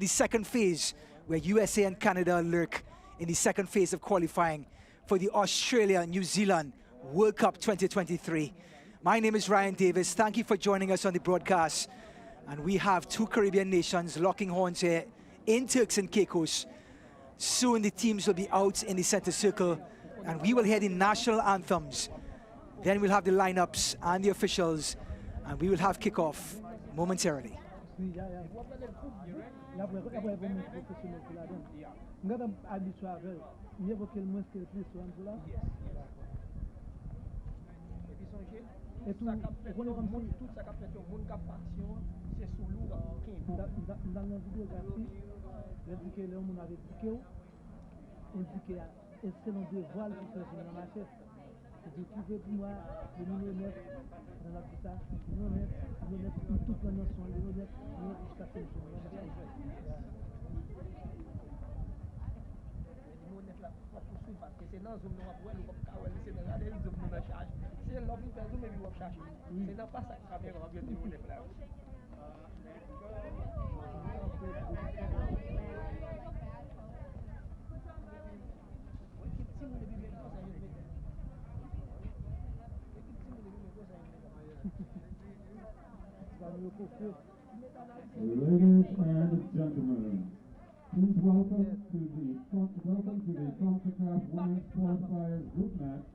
The second phase, where USA and Canada lurk in the second phase of qualifying for the Australia-New Zealand World Cup 2023. My name is Ryan Davis. Thank you for joining us on the broadcast. And we have two Caribbean nations locking horns here in Turks and Caicos. Soon the teams will be out in the center circle and we will hear the national anthems. Then we'll have the lineups and the officials, and we will have kickoff momentarily. J'ai trouvé pour moi le numéro 9 dans la pista, le numéro 9 pour toute la nation, le numéro 9 jusqu'à ce jour. Parce que c'est dans une zone où on va laisser dans la zone de la charge. Si elle l'a vu faire, mais il va chercher. C'est dans pas ça que ça vient de bien le là. Ladies and gentlemen, please welcome to the Concacaf Women's Qualifiers group match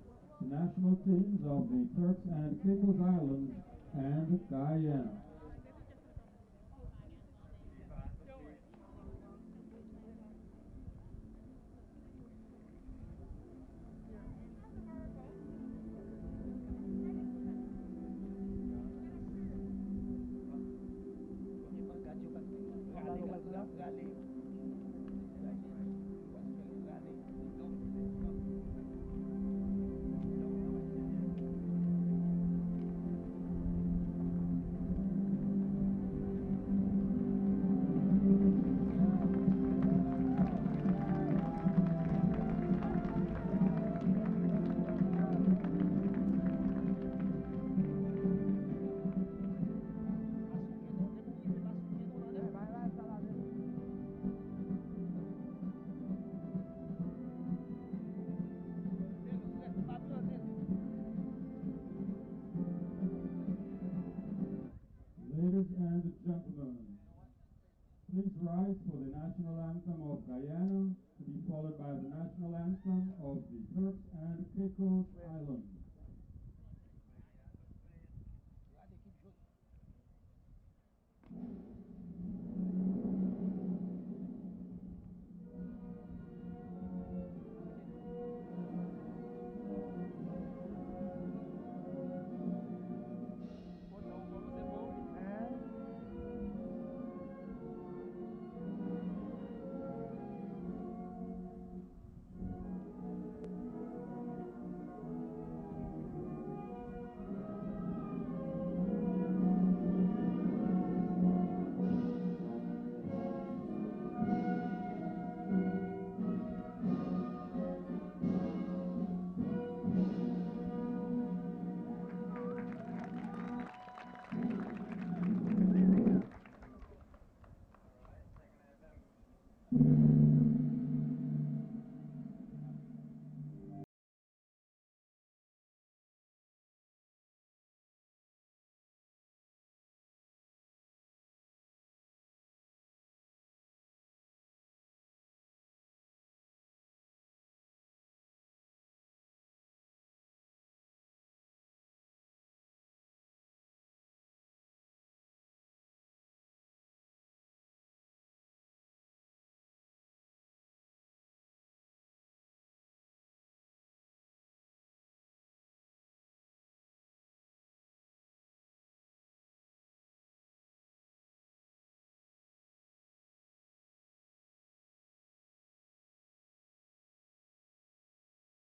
the national teams of the Turks and Caicos Islands and Guyana. Ladies and gentlemen, please rise for the national anthem of Guyana, to be followed by the national anthem of the Turks and Caicos Islands.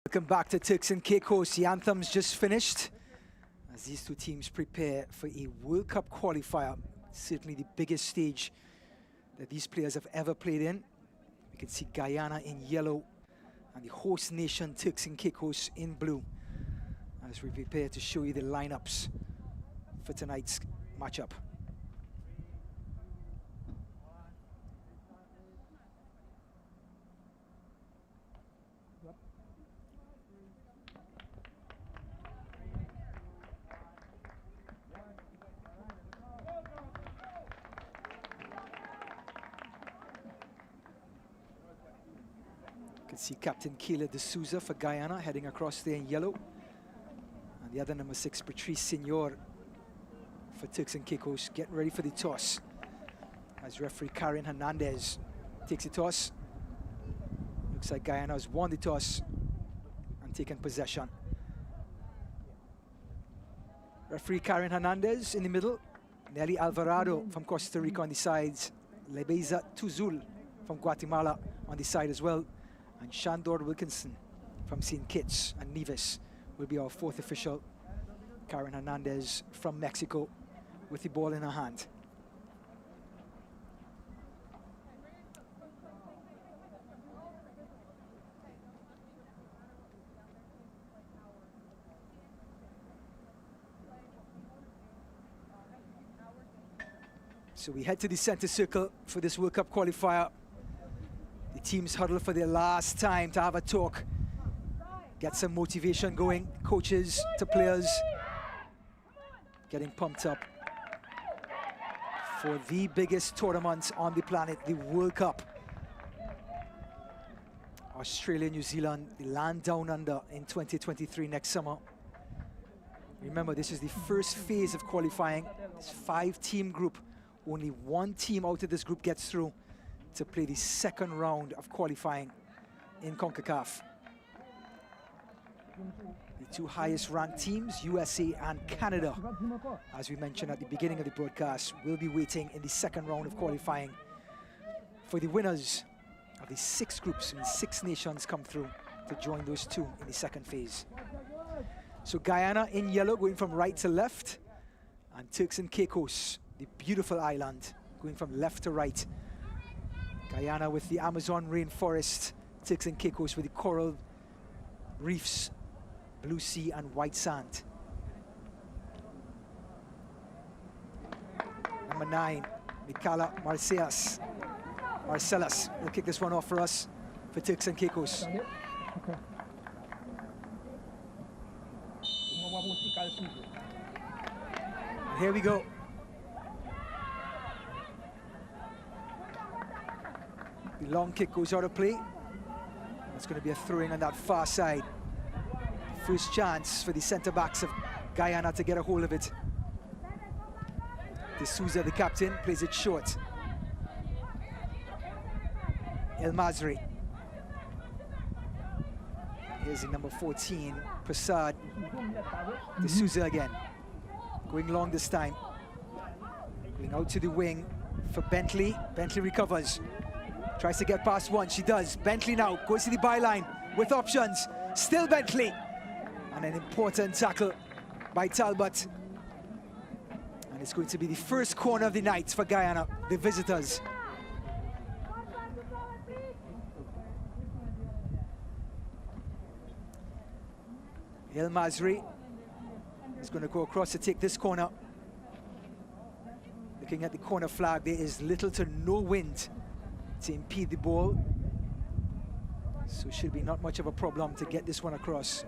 Welcome back to Turks and Caicos. The anthem's just finished as these two teams prepare for a World Cup qualifier. Certainly the biggest stage that these players have ever played in. We can see Guyana in yellow and the host nation Turks and Caicos in blue as we prepare to show you the lineups for tonight's matchup. can see Captain Kayla D'Souza for Guyana heading across there in yellow. And the other number 6, Patrice Senor for Turks and Caicos, getting ready for the toss. As referee Karen Hernandez takes the toss. Looks like Guyana has won the toss and taken possession. Referee Karen Hernandez in the middle. Nelly Alvarado from Costa Rica on the sides. Lebeza Tuzul from Guatemala on the side as well. And Shandor Wilkinson from St. Kitts and Nevis will be our 4th official. Karen Hernandez from Mexico with the ball in her hand. So we head to the center circle for this World Cup qualifier. The teams huddle for their last time to have a talk, get some motivation going. Coaches to players getting pumped up for the biggest tournament on the planet, the World Cup. Australia, New Zealand, the land down under in 2023 next summer. Remember, this is the first phase of qualifying. This 5-team group. Only one team out of this group gets through to play the second round of qualifying in CONCACAF. The 2 highest ranked teams, USA and Canada, as we mentioned at the beginning of the broadcast, will be waiting in the second round of qualifying for the winners of the 6 groups, and 6 nations come through to join those 2 in the second phase. So Guyana in yellow going from right to left, and Turks and Caicos, the beautiful island, going from left to right. Guyana with the Amazon rainforest, Turks and Caicos with the coral reefs, blue sea and white sand. Number 9, Mikala Marcellus will kick this one off for us for Turks and Caicos. And here we go. The long kick goes out of play. It's going to be a throw-in on that far side. First chance for the centre-backs of Guyana to get a hold of it. D'Souza, the captain, plays it short. El Masri. Here's the number 14, Prasad. D'Souza again. Going long this time. Going out to the wing for Bentley. Bentley recovers. Tries to get past one, she does. Bentley now goes to the byline with options. Still Bentley. And an important tackle by Talbot. And it's going to be the first corner of the night for Guyana, the visitors. El Masri is going to go across to take this corner. Looking at the corner flag, there is little to no wind to impede the ball, so should be not much of a problem to get this one across.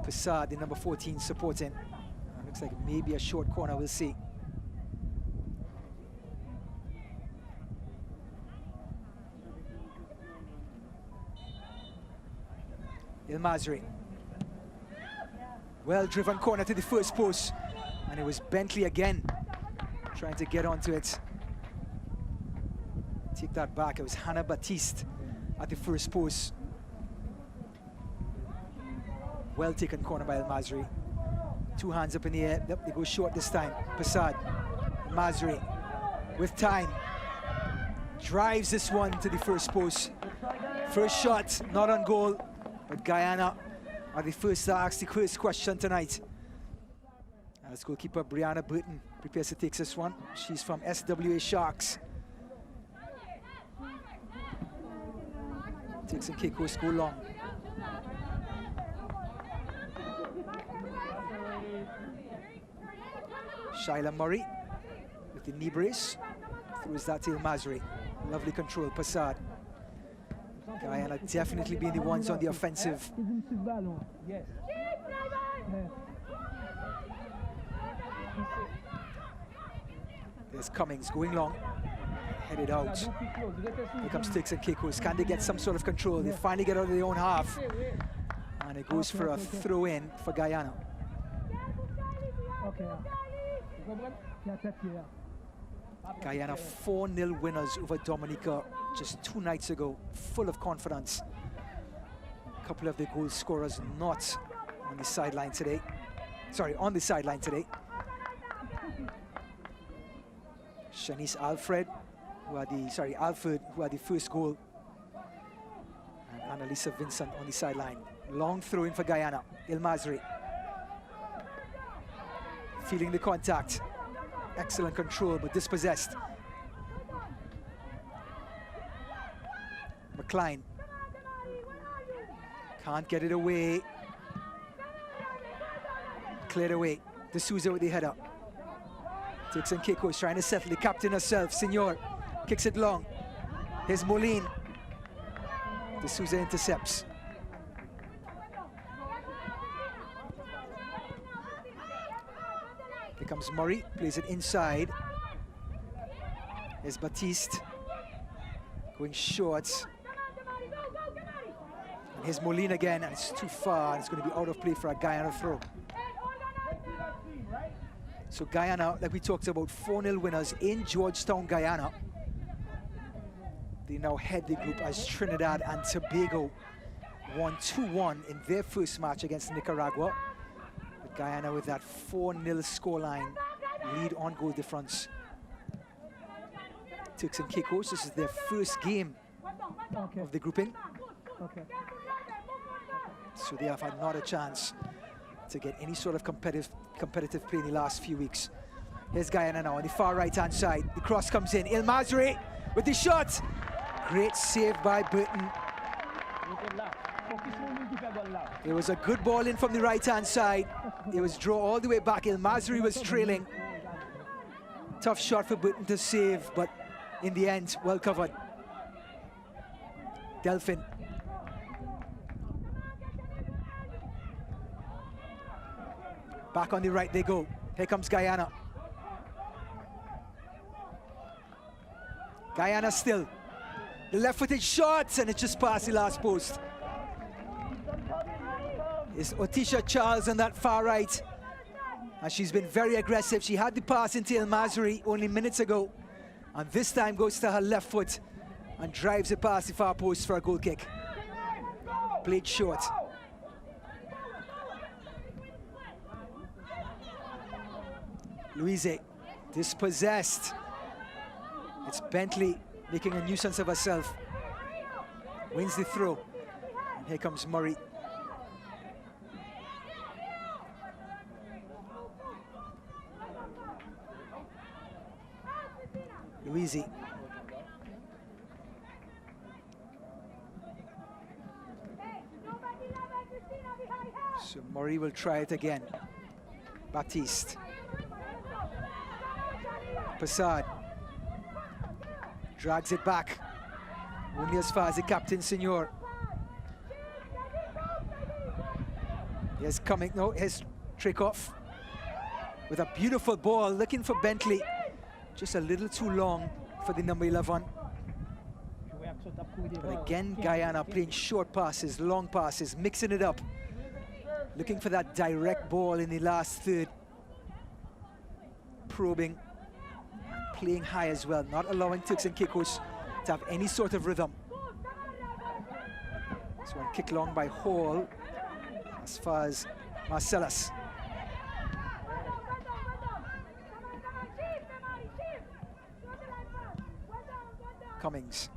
Prasad, the number 14, supporting. Looks like maybe a short corner, we'll see. El Masri. Well-driven corner to the first post, and it was Bentley again trying to get onto it. Take that back, it was Hannah Baptiste at the first post. Well taken corner by El Masri. 2 hands up in the air, they go short this time. Prasad, Masri with time. Drives this one to the first post. First shot, not on goal, but Guyana are the first to ask the first question tonight. As goalkeeper Brianna Burton prepares to take this one. She's from SWA Sharks. Turks and Caicos go long. Shyla Murray with the knee brace. Throws that to El Masri. Lovely control, Prasad. Guyana definitely being the ones on the offensive. Yes. There's Cummings going long. Headed out. Here comes Turks and Caicos. Can they get some sort of control? They finally get out of their own half. And it goes for a throw-in for Guyana. Guyana 4-0 winners over Dominica just 2 nights ago, full of confidence. A couple of the goal scorers not on the sideline today. Sorry, on the sideline today. Shanice Alfred, Alfred, who had the first goal. And Annalisa Vincent on the sideline. Long throw in for Guyana. El Masri. Feeling the contact. Excellent control, but dispossessed. McLean. Can't get it away. Cleared away. D'Souza with the header. Turks and Caicos trying to settle. The captain herself, Senor, kicks it long. Here's Moline. D'Souza intercepts. Here comes Murray, plays it inside. Here's Baptiste, going short. And here's Moline again, and it's too far. It's going to be out of play for a Guyana throw. So Guyana, like we talked about, 4-0 winners in Georgetown, Guyana. They now head the group as Trinidad and Tobago won 2-1 in their first match against Nicaragua. With Guyana with that 4-0 scoreline lead on goal difference. Turks and Caicos, this is their first game of the grouping. So they have had not a chance to get any sort of competitive play in the last few weeks. Here's Guyana now on the far right-hand side. The cross comes in. El Masri with the shot. Great save by Burton. It was a good ball in from the right-hand side. It was drawn all the way back. El Masri was trailing. Tough shot for Burton to save, but in the end, well covered. Delphin. Back on the right they go. Here comes Guyana. Guyana still. The left-footed shot, and it just passed the last post. It's Otisha Charles on that far right. And she's been very aggressive. She had the pass into El Masri only minutes ago. And this time goes to her left foot and drives it past the far post for a goal kick. Played short. Louise, dispossessed. It's Bentley making a nuisance of herself. Wins the throw. And here comes Murray. Louise. So Murray will try it again. Baptiste. Passad drags it back, only as far as the captain, Senor. Here's coming, no, here's Trikoff with a beautiful ball, looking for Bentley. Just a little too long for the number 11. But again, Guyana playing short passes, long passes, mixing it up. Looking for that direct ball in the last third. Probing. Playing high as well, not allowing Turks and Caicos to have any sort of rhythm. This one kicked long by Hall as far as Marcellus. Cummings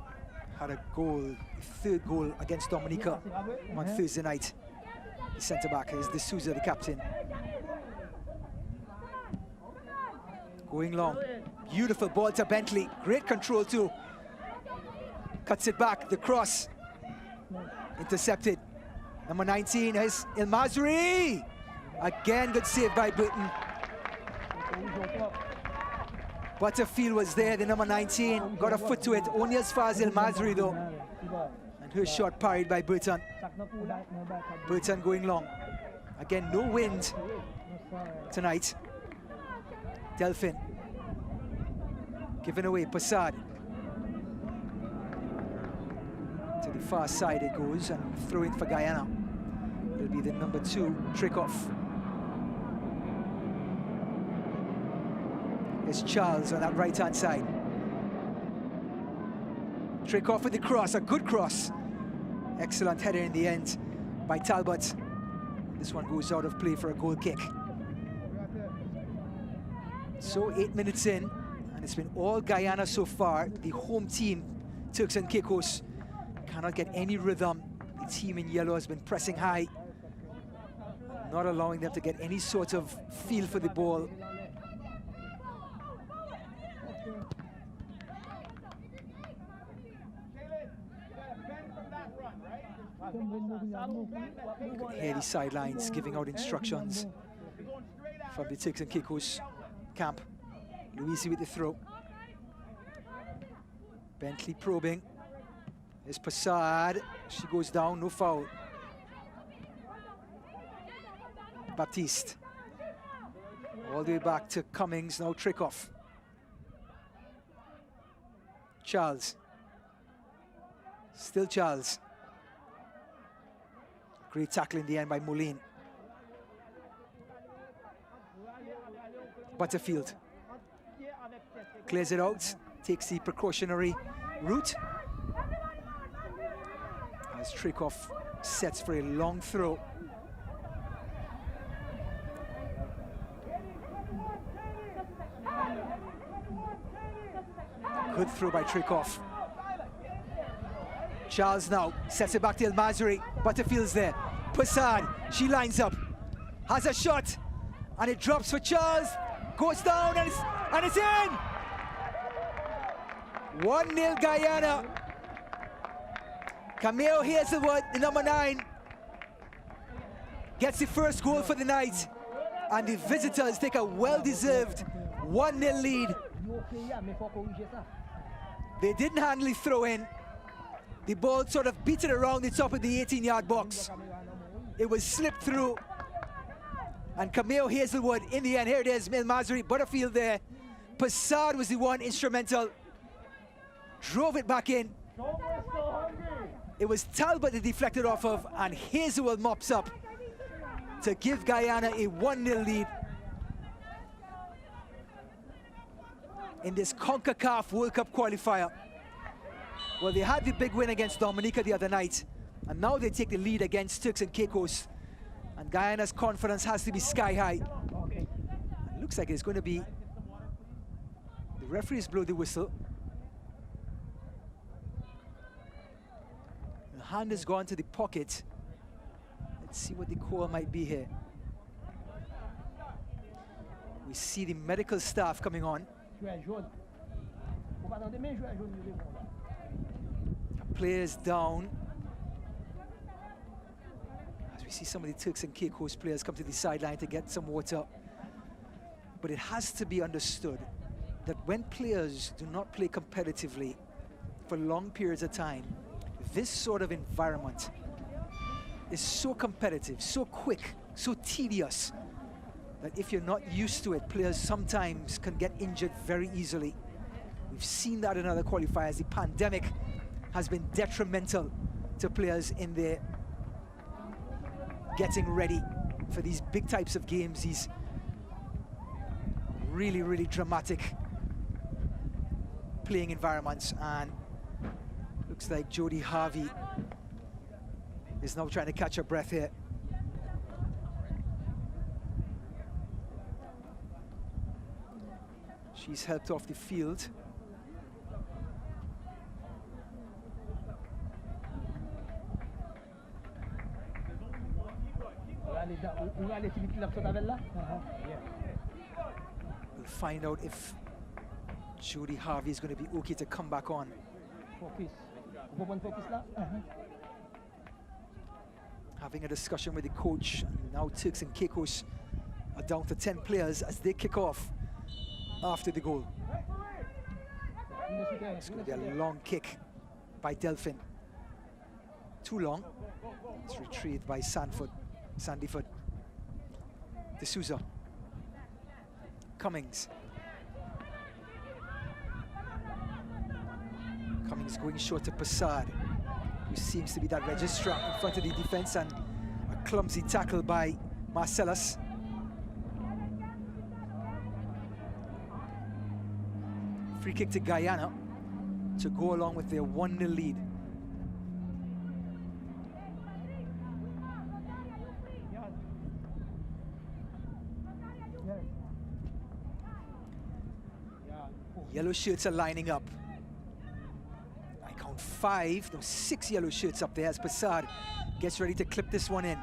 had a goal, third goal against Dominica on Thursday night. The centre-back is D'Souza, the captain. Going long. Beautiful ball to Bentley. Great control too. Cuts it back. The cross. Intercepted. Number 19 is El Masri. Again, good save by Burton. Butterfield was there, the number 19. Got a foot to it. Only as far as El Masri though. And her shot parried by Burton. Burton going long. Again, no wind tonight. Delphin. Giving away, Passad. the far side it goes, and throw in for Guyana. It'll be the number 2 trick-off. It's Charles on that right-hand side. Trick off with the cross, a good cross. Excellent header in the end by Talbot. This one goes out of play for a goal kick. So 8 minutes in, and it's been all Guyana so far. The home team, Turks and Caicos, cannot get any rhythm. The team in yellow has been pressing high, not allowing them to get any sort of feel for the ball. You can hear the sidelines giving out instructions from the Turks and Caicos camp. Luisi with the throw. Bentley probing. There's Passard. She goes down, no foul. Baptiste. All the way back to Cummings, now trick off. Charles. Still Charles. Great tackle in the end by Moulin. Butterfield clears it out, takes the precautionary route. As Trikoff sets for a long throw. Good throw by Trikoff. Charles now sets it back to El Mazri. Butterfield's there. Passard, she lines up, has a shot, and it drops for Charles. Goes down, and it's in! 1-0 Guyana. Camille Hazelwood, the number 9, gets the first goal for the night, and the visitors take a well-deserved 1-0 lead. They didn't handle the throw in. The ball sort of beat it around the top of the 18-yard box. It was slipped through. And Camille Hazelwood, in the end, here it is, El Mazri, Butterfield there. Passard was the one instrumental. Drove it back in. It was Talbot that deflected off of, and Hazelwood mops up to give Guyana a 1-0 lead in this CONCACAF World Cup qualifier. Well, they had the big win against Dominica the other night, and now they take the lead against Turks and Caicos. And Guyana's confidence has to be sky high. It looks like it's going to be... The referees blow the whistle. The hand has gone to the pocket. Let's see what the call might be here. We see the medical staff coming on. Players down. As we see some of the Turks and Caicos players come to the sideline to get some water. But it has to be understood that when players do not play competitively for long periods of time, this sort of environment is so competitive, so quick, so tedious, that if you're not used to it, players sometimes can get injured very easily. We've seen that in other qualifiers. The pandemic has been detrimental to players in their getting ready for these big types of games, these really, really dramatic playing environments. And looks like Jodie Harvey is now trying to catch her breath here. She's helped off the field. We'll find out if Jodie Harvey is going to be okay to come back on. Having a discussion with the coach. Now Turks and Caicos are down to 10 players as they kick off after the goal. It's going to be a long kick by Delphin. Too long. It's retrieved by Sandyford. D'Souza. Cummings. Cummings going short to Passard. We seems to be that registrar in front of the defense, and a clumsy tackle by Marcellus. Free kick to Guyana to go along with their 1-0 lead. Yellow shirts are lining up. I count 5, no, 6 yellow shirts up there as Passard gets ready to clip this one in.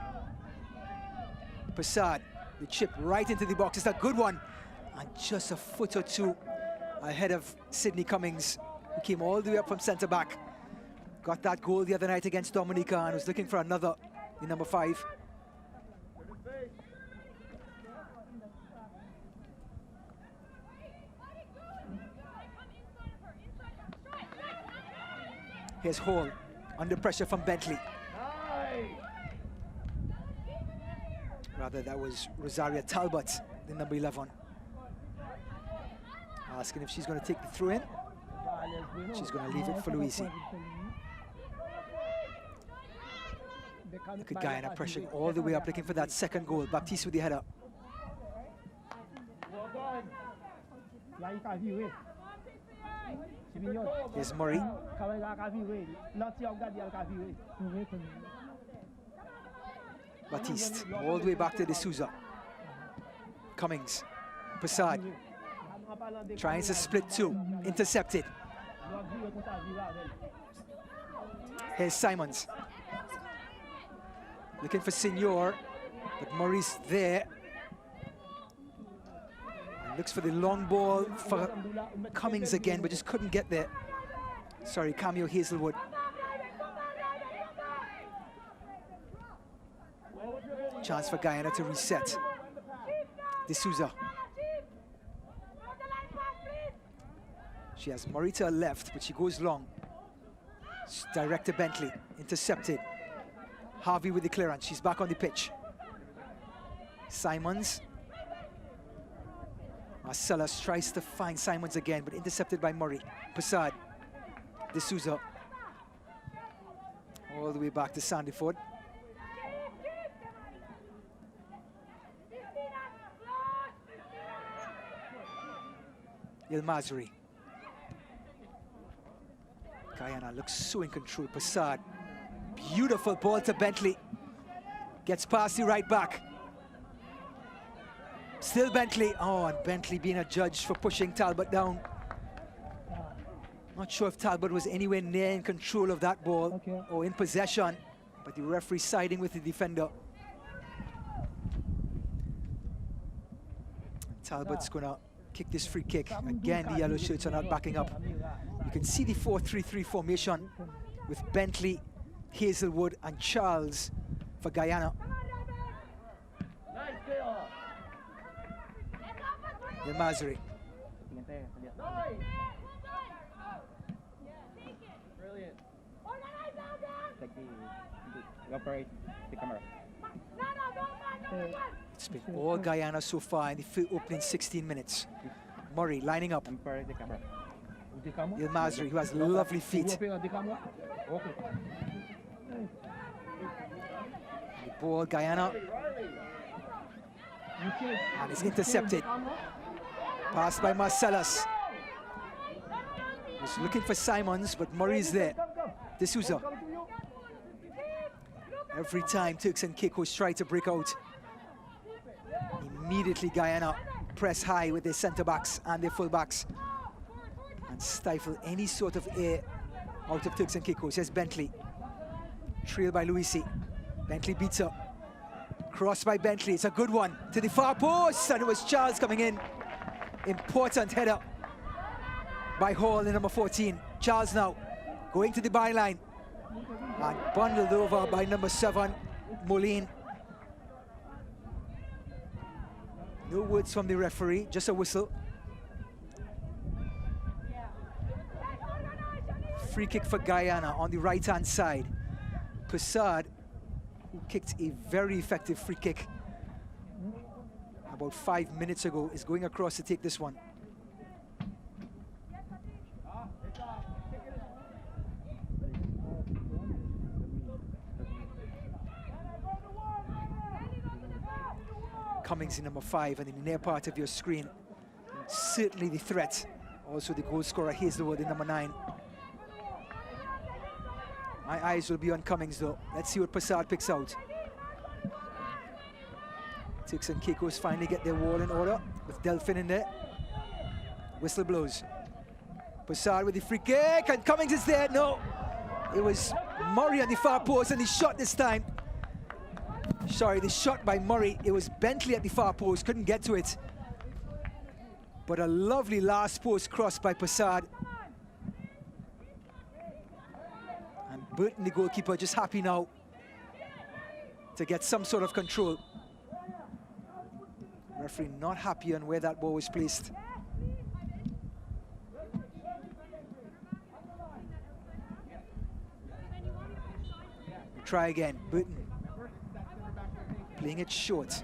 Passard, the chip right into the box. It's a good one. And just a foot or two ahead of Sidney Cummings, who came all the way up from centre back. Got that goal the other night against Dominica and was looking for another, the number 5. Here's Hall, under pressure from Bentley. Rather, that was Rosaria Talbot, the number 11. Asking if she's going to take the throw in. She's going to leave it for Luisi. Look at Guyana pressuring all the way up, looking for that second goal. Baptiste with the header. Here's Murray. Baptiste, all the way back to D'Souza. Cummings, Passard, trying to split 2, intercepted. Here's Simons. Looking for Signor, but Murray's there. Looks for the long ball for Cummings again, but just couldn't get there. Sorry, Cameo Hazelwood. Chance for Guyana to reset. D'Souza. She has Murray to her left, but she goes long. Direct to Bentley, intercepted. Harvey with the clearance, she's back on the pitch. Simons. Marcellus tries to find Simons again, but intercepted by Murray. Passard, D'Souza. All the way back to Sandyford. Ilmazri. Guyana looks so in control. Passard, beautiful ball to Bentley. Gets past the right back. Still Bentley. Oh, and Bentley being adjudged for pushing Talbot down. Not sure if Talbot was anywhere near in control of that ball or in possession, but the referee siding with the defender. Talbot's gonna kick this free kick. Again, the yellow shirts are not backing up. You can see the 4-3-3 formation with Bentley, Hazelwood, and Charles for Guyana. Ilmazri. Brilliant. Operate the camera. It's been all Guyana so far in the opening 16 minutes. Murray lining up. Operate the camera. Ilmazri, who has lovely feet. Okay. The ball, Guyana. And it's intercepted. Passed by Marcellus. Was looking for Simons, but Murray's there. D'Souza. Every time Turks and Caicos try to break out, immediately Guyana press high with their centre-backs and their full-backs and stifle any sort of air out of Turks and Caicos. Here's Bentley. Trailed by Luisi. Bentley beats her. Cross by Bentley. It's a good one to the far post, and it was Charles coming in. Important header by Hall in number 14. Charles now going to the byline and bundled over by number 7, Moline. No words from the referee, just a whistle. Free kick for Guyana on the right-hand side. Passard, who kicked a very effective free kick about 5 minutes ago, is going across to take this one. Cummings in number 5, and in the near part of your screen, certainly the threat. Also the goal scorer Hazelwood in number 9. My eyes will be on Cummings though. Let's see what Passard picks out. Turks and Caicos finally get their wall in order with Delphin in there. Whistle blows. Passard with the free kick, and Cummings is there. No, it was Murray on the far post, and he shot this time. Sorry, the shot by Murray. It was Bentley at the far post, couldn't get to it. But a lovely last post cross by Passard. And Burton, the goalkeeper, just happy now to get some sort of control. Referee not happy on where that ball was placed. Try again, Burton. Playing it short.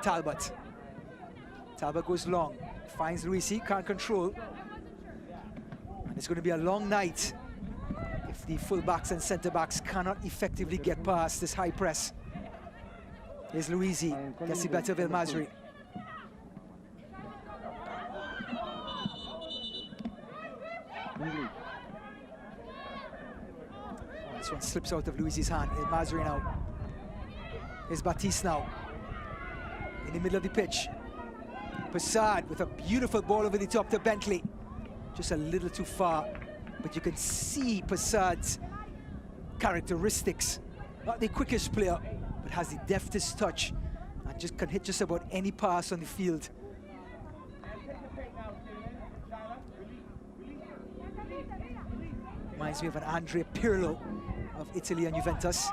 Talbot. Talbot goes long, finds Luisi, can't control. And it's going to be a long night if the full-backs and centre-backs cannot effectively get past this high press. Here's Luisi, gets the better of El Masri. This one slips out of Luisi's hand. El Masri now. Here's Baptiste now, in the middle of the pitch. Passard with a beautiful ball over the top to Bentley. Just a little too far, but you can see Passard's characteristics. Not the quickest player, but has the deftest touch and just can hit just about any pass on the field. Reminds me of an Andrea Pirlo of Italy and Juventus.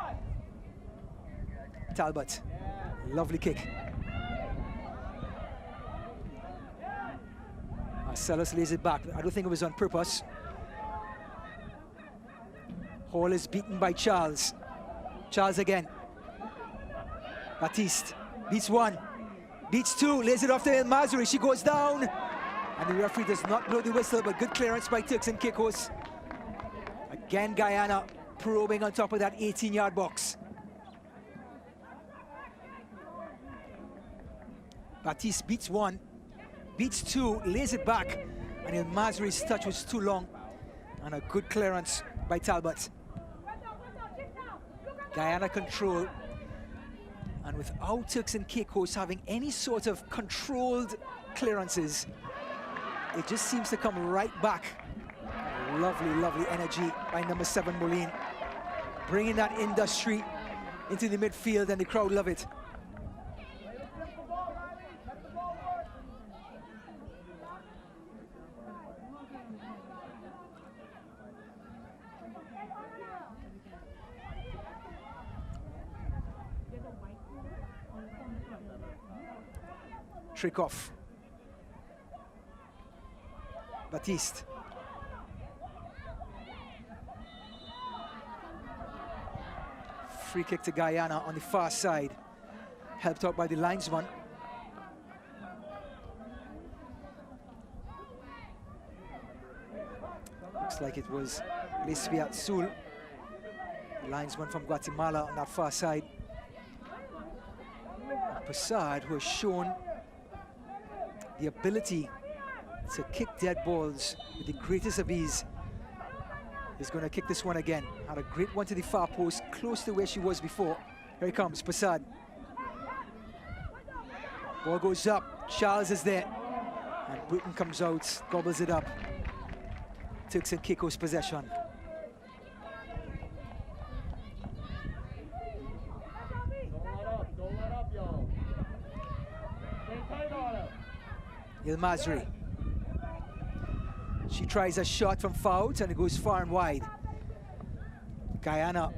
Talbot, lovely kick. Marcellus lays it back. I don't think it was on purpose. Hall is beaten by Charles. Charles again. Baptiste beats 1, beats 2, lays it off to El Masri. She goes down, and the referee does not blow the whistle, but good clearance by Turks and Caicos. Again, Guyana probing on top of that 18-yard box. Baptiste beats 1, beats 2, lays it back, and El Masri's touch was too long, and a good clearance by Talbot. Guyana control, and without Turks and Caicos having any sort of controlled clearances, it just seems to come right back. Lovely, lovely energy by number 7, Moline, bringing that industry into the midfield, and the crowd love it. Trick off. Baptiste. Free kick to Guyana on the far side, helped out by the linesman. Looks like it was Lesbiat Sul, the linesman from Guatemala on that far side. Passard, who has shown the ability to kick dead balls with the greatest of ease, is going to kick this one again. Had a great one to the far post, close to where she was before. Here he comes, Passard. Ball goes up, Charles is there, and Burton comes out, gobbles it up. Turks and Caicos possession. El Masri. She tries a shot from foul, and it goes far and wide. Guyana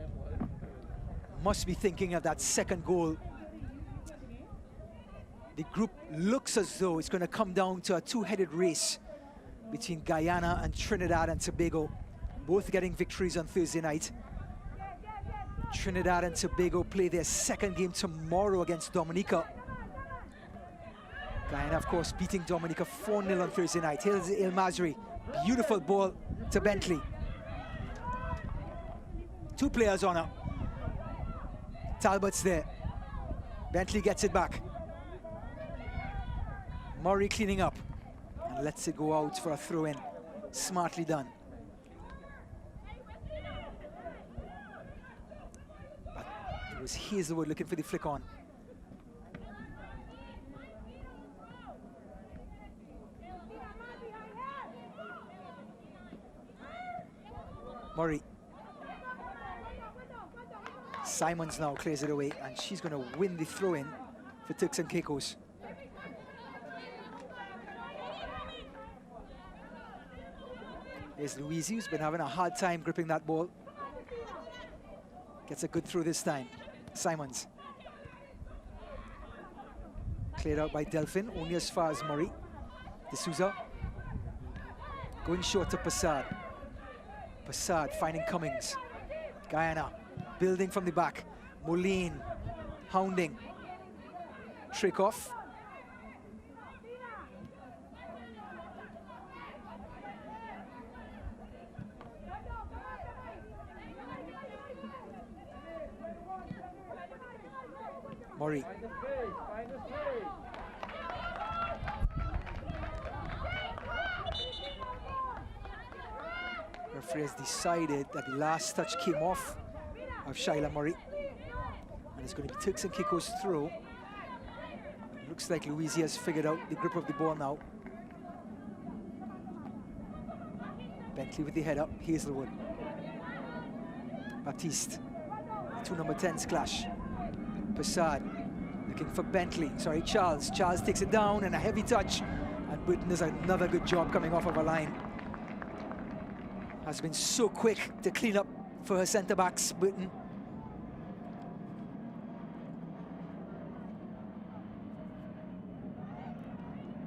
must be thinking of that second goal. The group looks as though it's going to come down to a two-headed race between Guyana and Trinidad and Tobago, both getting victories on Thursday night. Trinidad and Tobago play their second game tomorrow against Dominica. Guyana, of course, beating Dominica 4-0 on Thursday night. Here's El Masri. Beautiful ball to Bentley. Two players on her. Talbot's there. Bentley gets it back. Murray cleaning up and lets it go out for a throw-in. Smartly done. But it was Hazelwood looking for the flick on. Murray. Simons now clears it away, and she's going to win the throw-in for Turks and Caicos. Here's Louise, who's been having a hard time gripping that ball. Gets a good throw this time. Simons. Cleared out by Delphin, only as far as Murray. D'Souza. Going short to Passard. Passard finding Cummings. Guyana building from the back. Moline hounding. Trick off. Murray. Referee has decided that the last touch came off of Shyla Murray. And it's going to be Turks and Caicos throw. It looks like Louise has figured out the grip of the ball now. Bentley with the head up, Hazelwood. Baptiste. The two number 10s clash. Passard looking for Bentley, sorry, Charles. Charles takes it down and a heavy touch. And Burton does another good job coming off of a line. Has been so quick to clean up for her centre-backs, Burton.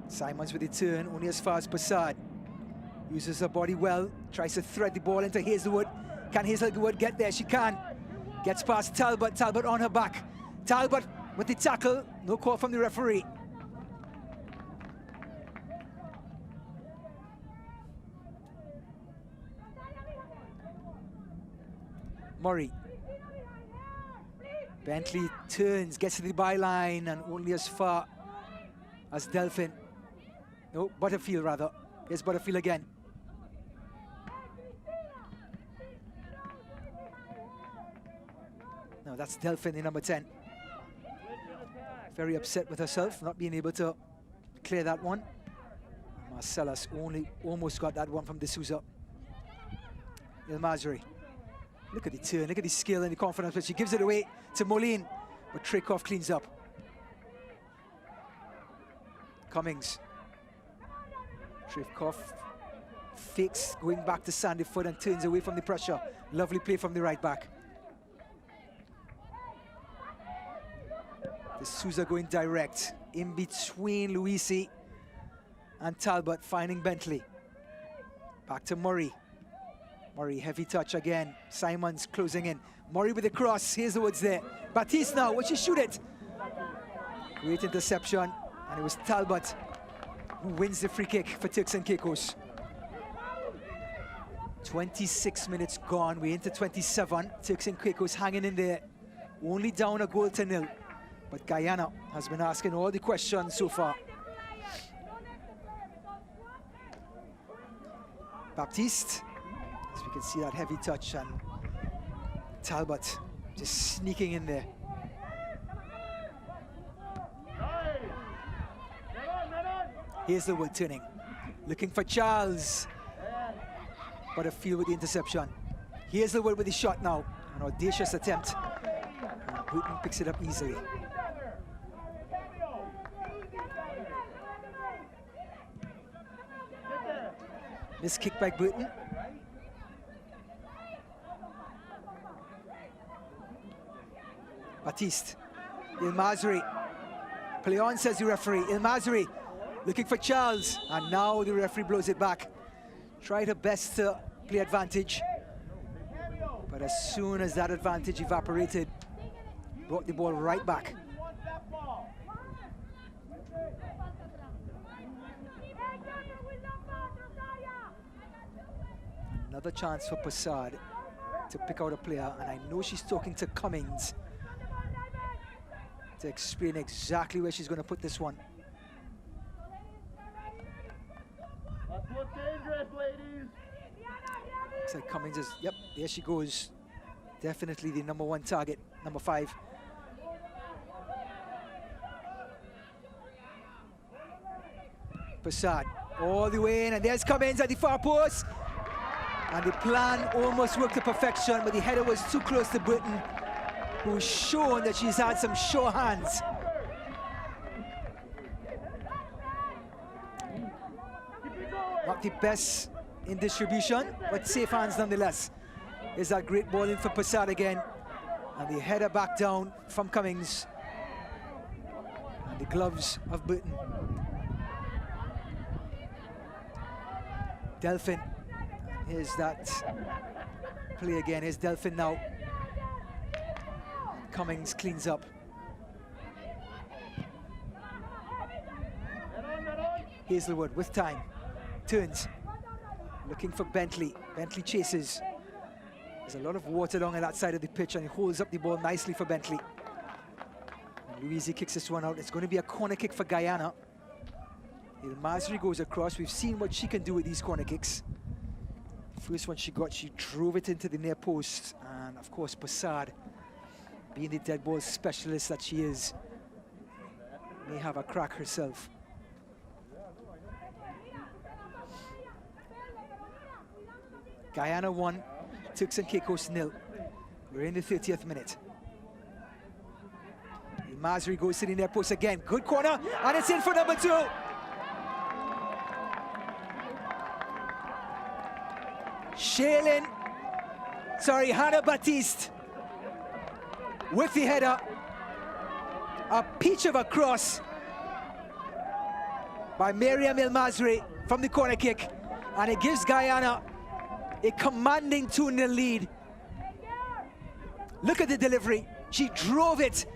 Simons with the turn, only as far as Passard. Uses her body well, tries to thread the ball into Hazelwood. Can Hazelwood get there? She can. Gets past Talbot, Talbot on her back. Talbot with the tackle, no call from the referee. Murray. Bentley turns, gets to the byline, and only as far as Delphin. No, Butterfield rather. Yes, Butterfield again. No, that's Delphin, the number 10. Very upset with herself, not being able to clear that one. Marcellus almost got that one from D'Souza. Ilmazri. Look at the turn, look at the skill and the confidence, but she gives it away to Moline. But Trikoff cleans up. Cummings. Trikoff fakes going back to Sandy Foot and turns away from the pressure. Lovely play from the right back. D'Souza going direct in between Luisi and Talbot, finding Bentley. Back to Murray. Murray, heavy touch again. Simons closing in. Murray with the cross. Hazelwood's there. Baptiste now, will she shoot it? Great interception, and it was Talbot who wins the free kick for Turks and Caicos. 26 minutes gone, we're into 27. Turks and Caicos hanging in there, only down a goal to nil. But Guyana has been asking all the questions so far. Baptiste, as we can see that heavy touch, and Talbot just sneaking in there. Hazelwood turning, looking for Charles. Butterfield with the interception. Hazelwood with the shot now, an audacious attempt. And Burton picks it up easily. Miss kick by Burton. Baptiste. Ilmazri. Play on, says the referee. Ilmazri looking for Charles. And now the referee blows it back. Tried her best to play advantage. But as soon as that advantage evaporated, brought the ball right back. Another chance for Passard to pick out a player, and I know she's talking to Cummings to explain exactly where she's going to put this one. That's what's dangerous, ladies. Looks like Cummings is, yep, there she goes. Definitely the #1 target, number 5. Passad all the way in, and there's Cummings at the far post. And the plan almost worked to perfection, but the header was too close to Britain, who's shown that she's had some sure hands. Not the best in distribution, but safe hands nonetheless. There's that great ball in for Passad again. And the header back down from Cummings. And the gloves of Britain. Delphin. Here's that play again. Here's Delphin now. And Cummings cleans up. Hazelwood with time. Turns. Looking for Bentley. Bentley chases. There's a lot of water down on that side of the pitch, and he holds up the ball nicely for Bentley. And Louise kicks this one out. It's going to be a corner kick for Guyana. El Masri goes across. We've seen what she can do with these corner kicks. First one she got, she drove it into the near post. And of course, Passad, being the dead ball specialist that she is, may have a crack herself. Guyana 1, Turks and Caicos 0. We're in the 30th minute. El Masri goes to the near post again. Good corner, and it's in for number 2. Hannah Baptiste with the header. A peach of a cross by Miriam El Masri from the corner kick, and it gives Guyana a commanding 2-0 lead. Look at the delivery. She drove it,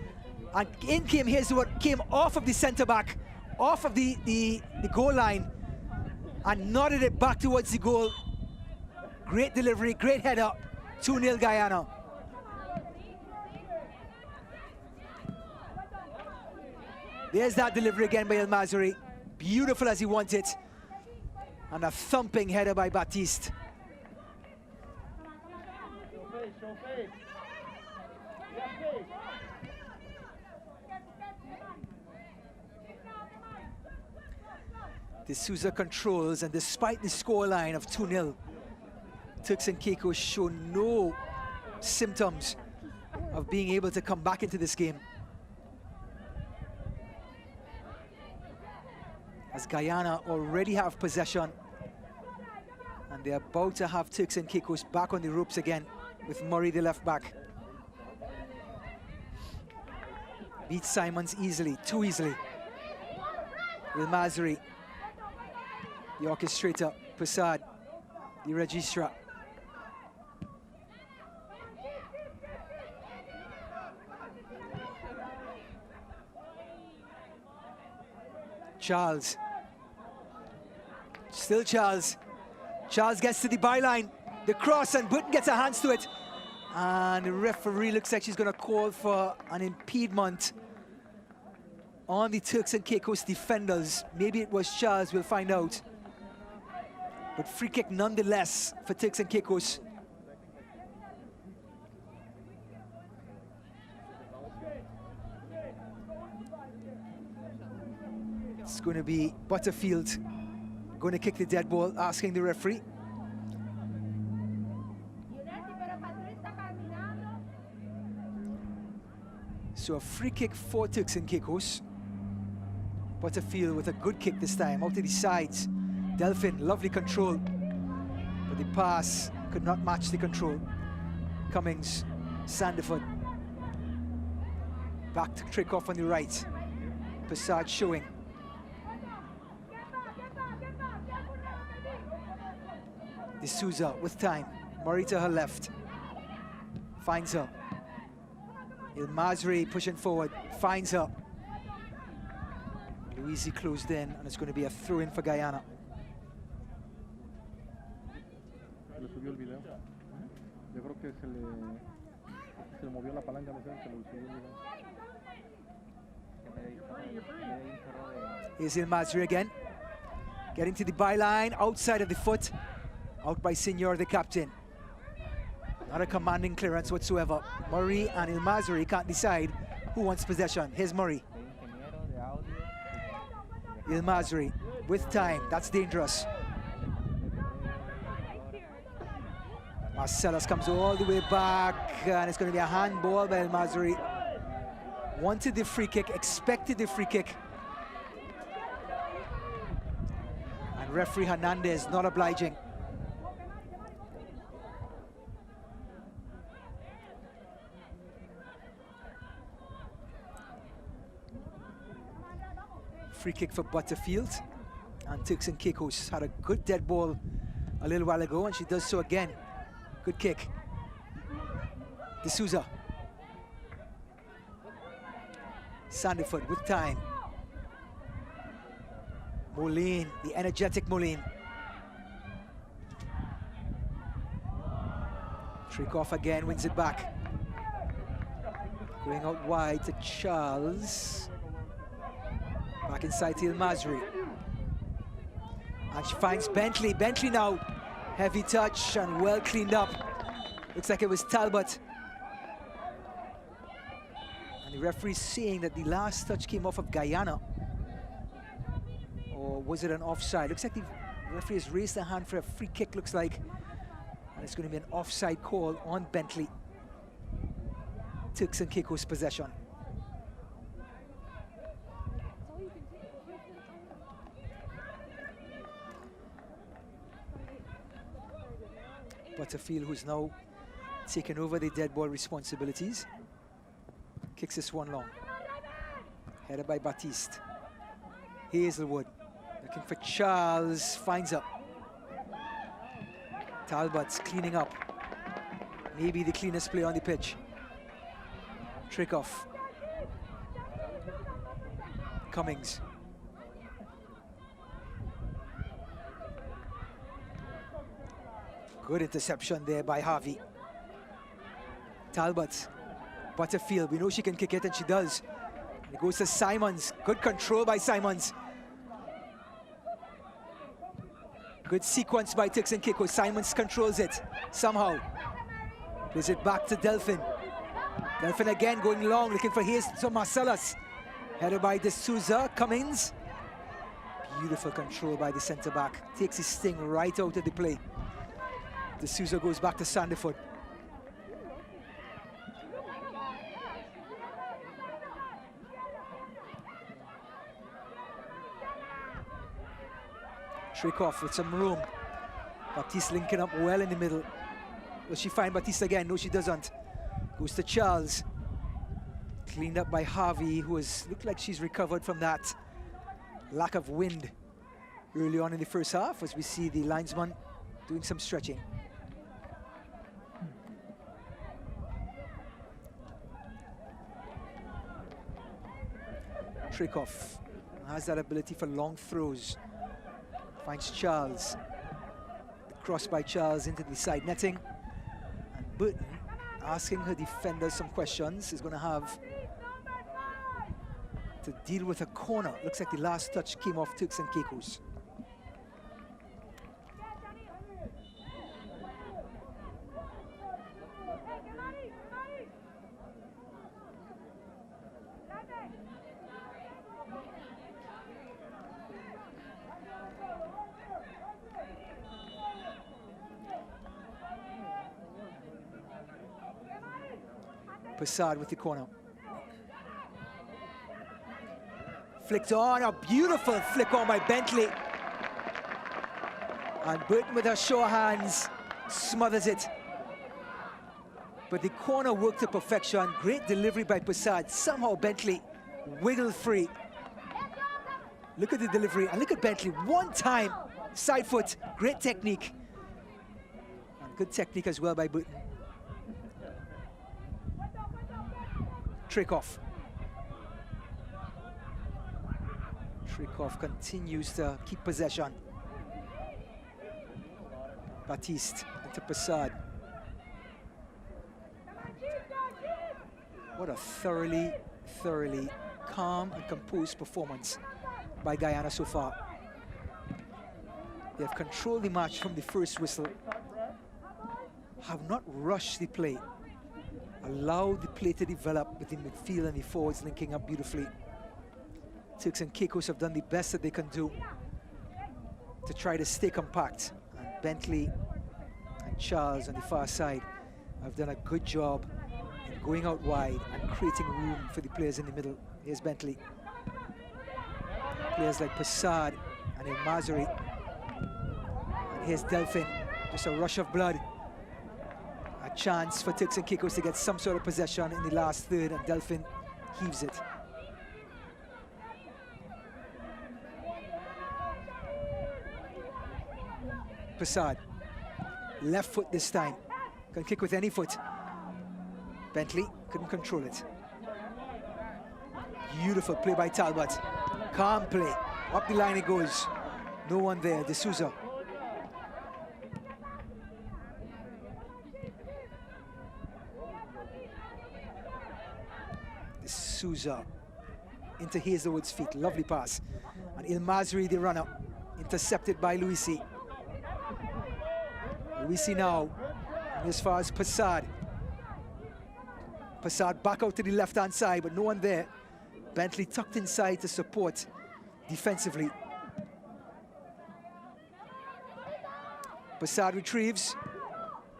and in came Hazelwood, came off of the centre back, off of the goal line, and nodded it back towards the goal. Great delivery, great header, 2-0 Guyana. There's that delivery again by El Masri. Beautiful as he wants it. And a thumping header by Baptiste. Show face. D'Souza controls, and despite the scoreline of 2-0, Turks and Caicos show no symptoms of being able to come back into this game. As Guyana already have possession, and they're about to have Turks and Caicos back on the ropes again with Murray, the left back. Beat Simons easily, too easily. El Masri, the orchestrator, Passad, the registrar. Charles. Still Charles. Charles gets to the byline. The cross, and Britain gets her hands to it. And the referee looks like she's going to call for an impediment on the Turks and Caicos defenders. Maybe it was Charles, we'll find out. But free kick nonetheless for Turks and Caicos. It's going to be Butterfield going to kick the dead ball, asking the referee. So a free kick for Turks and Caicos. Butterfield with a good kick this time, out to the sides. Delphin, lovely control, but the pass could not match the control. Cummings, Sandiford. Back to trick off on the right. Passad showing. D'Souza with time. Murray to her left. Finds her. El Masri pushing forward. Finds her. Louise closed in, and it's going to be a throw-in for Guyana. Le subió el video. Yo creo que se le movió la palanca, no sé, se le subió el video. Here's El Masri again. Getting to the byline, outside of the foot. Out by Senior, the captain. Not a commanding clearance whatsoever. Murray and El Masri can't decide who wants possession. Here's Murray. El Masri with time. That's dangerous. Marcellus comes all the way back, and it's going to be a handball by El Masri. Wanted the free kick, expected the free kick. And referee Hernandez not obliging. Free kick for Butterfield. And Turks and Caicos had a good dead ball a little while ago, and she does so again. Good kick. D'Souza. Sandiford with time. Moline, the energetic Moline. Trick off again, wins it back. Going out wide to Charles. Back inside to El Masri. And she finds Bentley. Bentley now. Heavy touch and well cleaned up. Looks like it was Talbot. And the referee saying that the last touch came off of Guyana. Or was it an offside? Looks like the referee has raised the hand for a free kick, looks like. And it's going to be an offside call on Bentley. Turks and Caicos possession. Butterfield, who's now taken over the dead ball responsibilities. Kicks this one long. Headed by Baptiste. Hazelwood looking for Charles, finds her. Talbot's cleaning up. Maybe the cleanest play on the pitch. Trick off. Cummings. Good interception there by Harvey. Talbot. Butterfield, we know she can kick it, and she does. And it goes to Simons. Good control by Simons. Good sequence by Turks and Caicos. Simons controls it somehow. Plays it back to Delphin. Delphin again going long, looking for Marcellus. Headed by D'Souza. Cummings. Beautiful control by the centre back. Takes his sting right out of the play. D'Souza goes back to Sandiford. Trick off with some room. Baptiste linking up well in the middle. Will she find Baptiste again? No, she doesn't. Goes to Charles. Cleaned up by Harvey, who has looked like she's recovered from that lack of wind early on in the first half, as we see the linesman doing some stretching. Trick off. Has that ability for long throws. Finds Charles. The cross by Charles into the side netting. And Burton, asking her defenders some questions, is going to have to deal with a corner. Looks like the last touch came off Turks and Caicos. Passard with the corner. Flicked on, a beautiful flick on by Bentley. And Burton with her sure hands smothers it. But the corner worked to perfection. Great delivery by Passard. Somehow Bentley wiggled free. Look at the delivery, and look at Bentley. One time, side foot, great technique. And good technique as well by Burton. Trick off. Trick off continues to keep possession. Baptiste into Passard. What a thoroughly calm and composed performance by Guyana so far. They have controlled the match from the first whistle, have not rushed the play, allowed the play to develop with the midfield and the forwards linking up beautifully. Turks and Caicos have done the best that they can do to try to stay compact, and Bentley and Charles on the far side have done a good job in going out wide and creating room for the players in the middle. Here's Bentley. Players like Passad and El Mazari. And here's Delphin, just a rush of blood. A chance for Turks and Caicos to get some sort of possession in the last third, and Delphin heaves it. Passad, left foot this time, can kick with any foot. Bentley couldn't control it. Beautiful play by Talbot. Calm play, up the line it goes. No one there, D'Souza. D'Souza into Hazelwood's feet, lovely pass. And El Mazri, the runner, intercepted by Luisi. Luisi now, and as far as Passad. Passad back out to the left-hand side, but no one there. Bentley tucked inside to support defensively. Passad retrieves,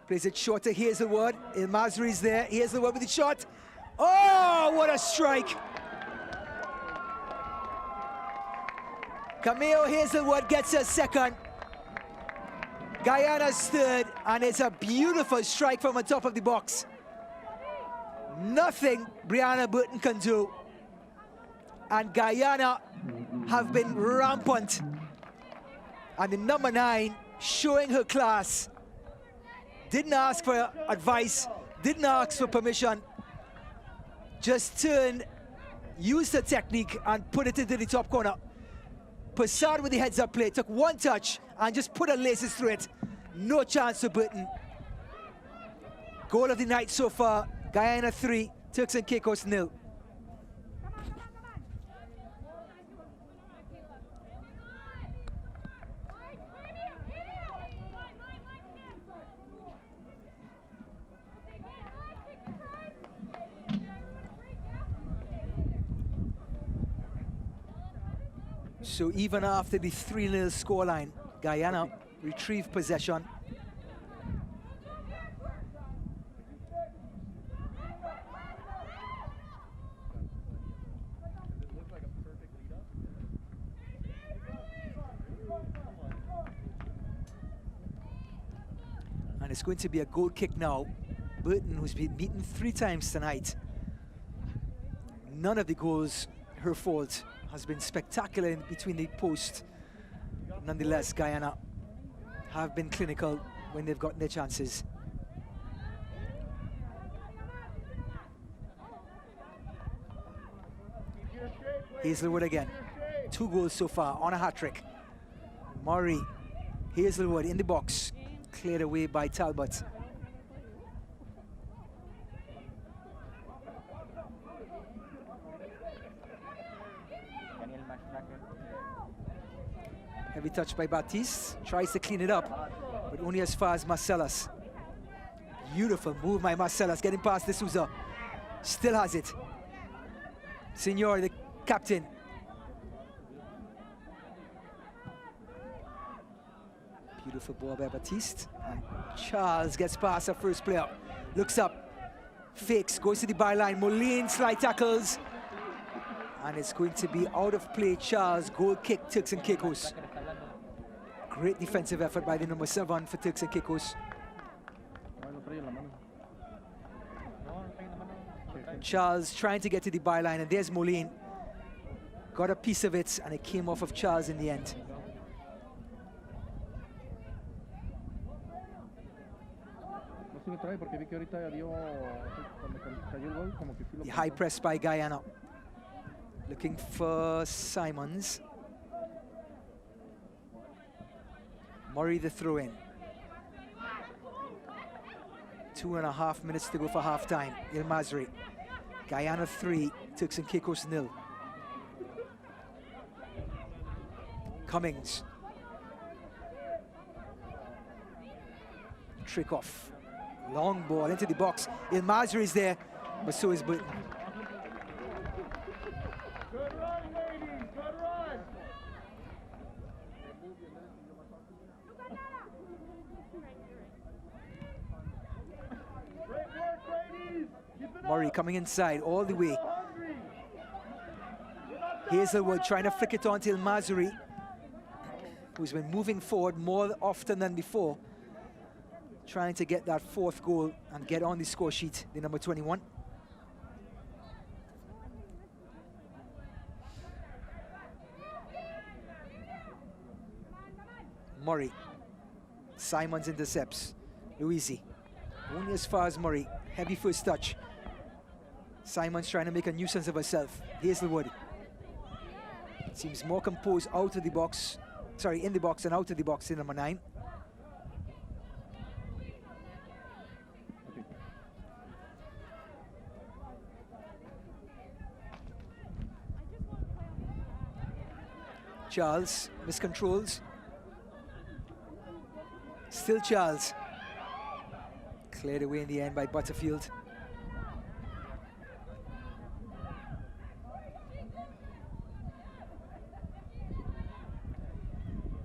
plays it short to Hazelwood. El Mazri's there, Hazelwood with the shot. Oh, what a strike! Cameo Hazelwood gets a second. Guyana's third, and it's a beautiful strike from the top of the box. Nothing Brianna Burton can do. And Guyana have been rampant. And the number 9, showing her class, didn't ask for advice, didn't ask for permission, just turned, used her technique and put it into the top corner. Passad with the heads-up play, took one touch and just put her laces through it. No chance for Burton. Goal of the night so far, Guyana 3, Turks and Caicos 0. So even after the 3-0 scoreline, Guyana retrieved possession. And it's going to be a goal kick now. Burton, who's been beaten 3 times tonight. None of the goals her fault. Has been spectacular in between the posts. Nonetheless, Guyana have been clinical when they've gotten their chances. Hazelwood again. 2 goals so far on a hat-trick. Murray, Hazelwood in the box. Cleared away by Talbot. Heavy touch by Baptiste, tries to clean it up, but only as far as Marcellus. Beautiful move by Marcellus, getting past D'Souza. Still has it. Signor, the captain. Beautiful ball by Baptiste. And Charles gets past our first player. Looks up, fakes, goes to the byline. Moline slide tackles. And it's going to be out of play. Charles, goal kick, Turks and Caicos. Great defensive effort by the number 7 for Turks and Caicos. Charles trying to get to the byline, and there's Moline. Got a piece of it, and it came off of Charles in the end. The high press by Guyana. Looking for Simons. Murray the throw-in. 2.5 minutes to go for half-time. El Mazri. Guyana 3, Turks and Caicos 0. Cummings. Trick off. Long ball into the box. Il Masri is there, but so is Burton. Good run, ladies. Good run. Great work, ladies. Keep it Murray up. coming inside all the way. Hungry. Hazelwood trying to flick it on to Il Masri, who's been moving forward more often than before, trying to get that fourth goal and get on the score sheet, the number 21. Murray. Simons intercepts. Louisi. Only as far as Murray. Heavy first touch. Simons trying to make a nuisance of herself. Hazelwood. Seems more composed out of the box. Sorry, in the box and out of the box in number 9. Charles miscontrols. Still Charles. Cleared away in the end by Butterfield.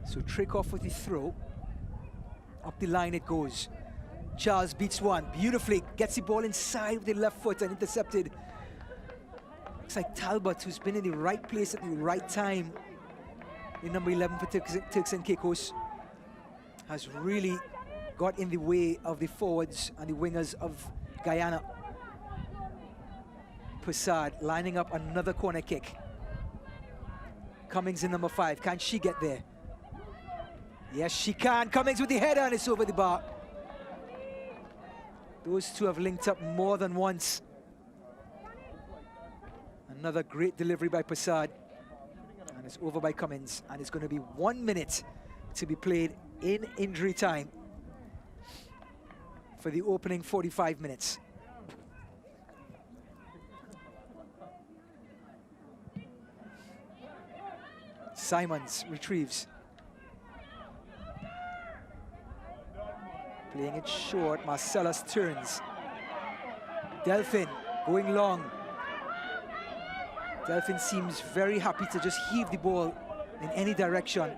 So trick off with the throw. Up the line it goes. Charles beats one beautifully. Gets the ball inside with the left foot and intercepted. Looks like Talbot, who's been in the right place at the right time, in number 11 for Turks and Caicos, has really got in the way of the forwards and the wingers of Guyana. Prasad lining up another corner kick. Cummings in number 5. Can she get there? Yes, she can. Cummings with the header and it's over the bar. Those two have linked up more than once. Another great delivery by Prasad. And it's over by Cummings. And it's going to be 1 minute to be played in injury time for the opening 45 minutes. Simons retrieves. Playing it short, Marcellus turns. Delphin going long. Delphin seems very happy to just heave the ball in any direction.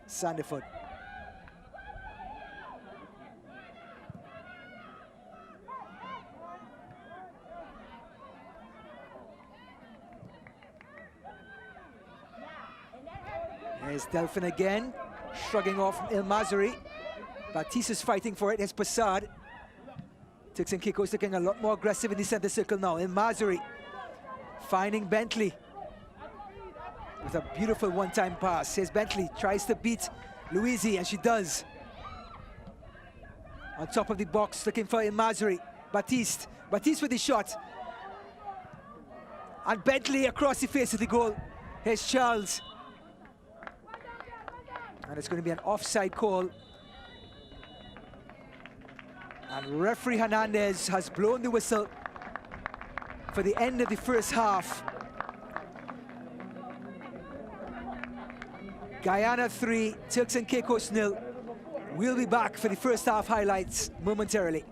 Sandiford. There's Delphin again, shrugging off Il Masri. Baptiste is fighting for it. Here's Prasad. Turks and Caicos looking a lot more aggressive in the center circle now. Il Masri finding Bentley with a beautiful one-time pass. Here's Bentley, tries to beat Louisi, and she does. On top of the box, looking for Il Masri. Baptiste with the shot. And Bentley across the face of the goal. Here's Charles. And it's going to be an offside call. And referee Hernandez has blown the whistle for the end of the first half. Guyana 3, Turks and Caicos 0. We'll be back for the first half highlights momentarily.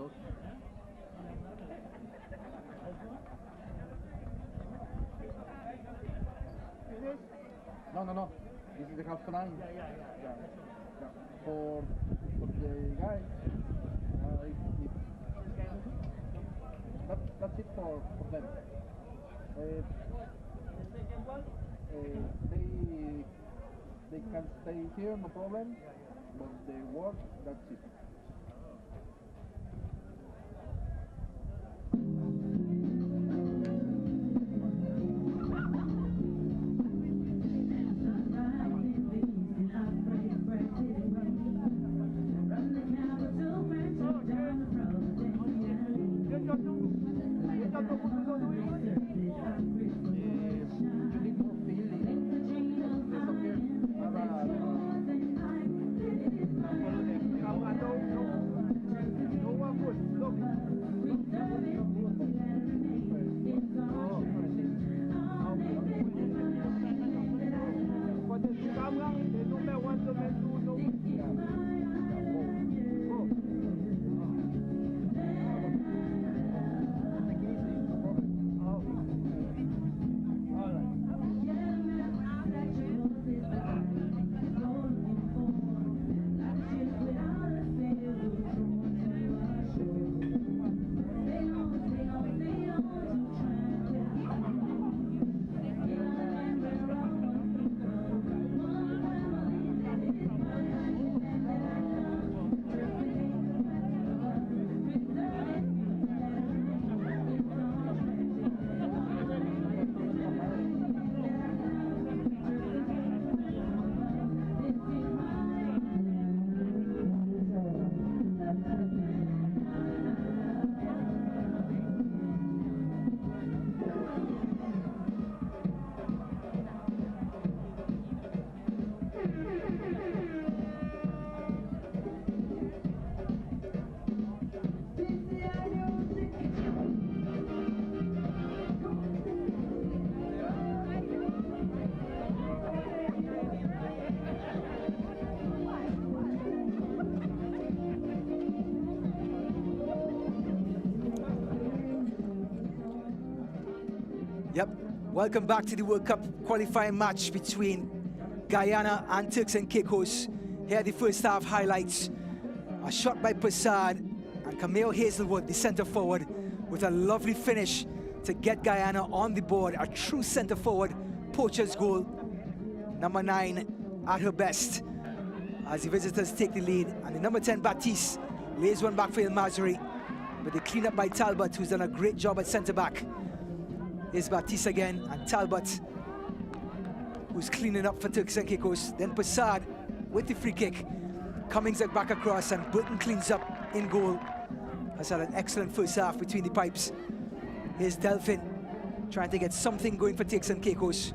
dos. No. This is the half time. Yeah. For the guy. That's it for them. They can stay here, no problem. But they work, that's it. Yep, welcome back to the World Cup qualifying match between Guyana and Turks and Caicos. Here are the first half highlights. A shot by Prasad and Camille Hazelwood, the center forward, with a lovely finish to get Guyana on the board. A true center forward, poacher's goal. Number 9 at her best as the visitors take the lead. And the number 10, Baptiste, lays one back for El Mazri, but the cleanup by Talbot, who's done a great job at center back. Is Baptiste again, and Talbot, who's cleaning up for Turks and Caicos. Then Prasad with the free kick. Cummings back across, and Burton cleans up in goal. Has had an excellent first half between the pipes. Here's Delphin trying to get something going for Turks and Caicos.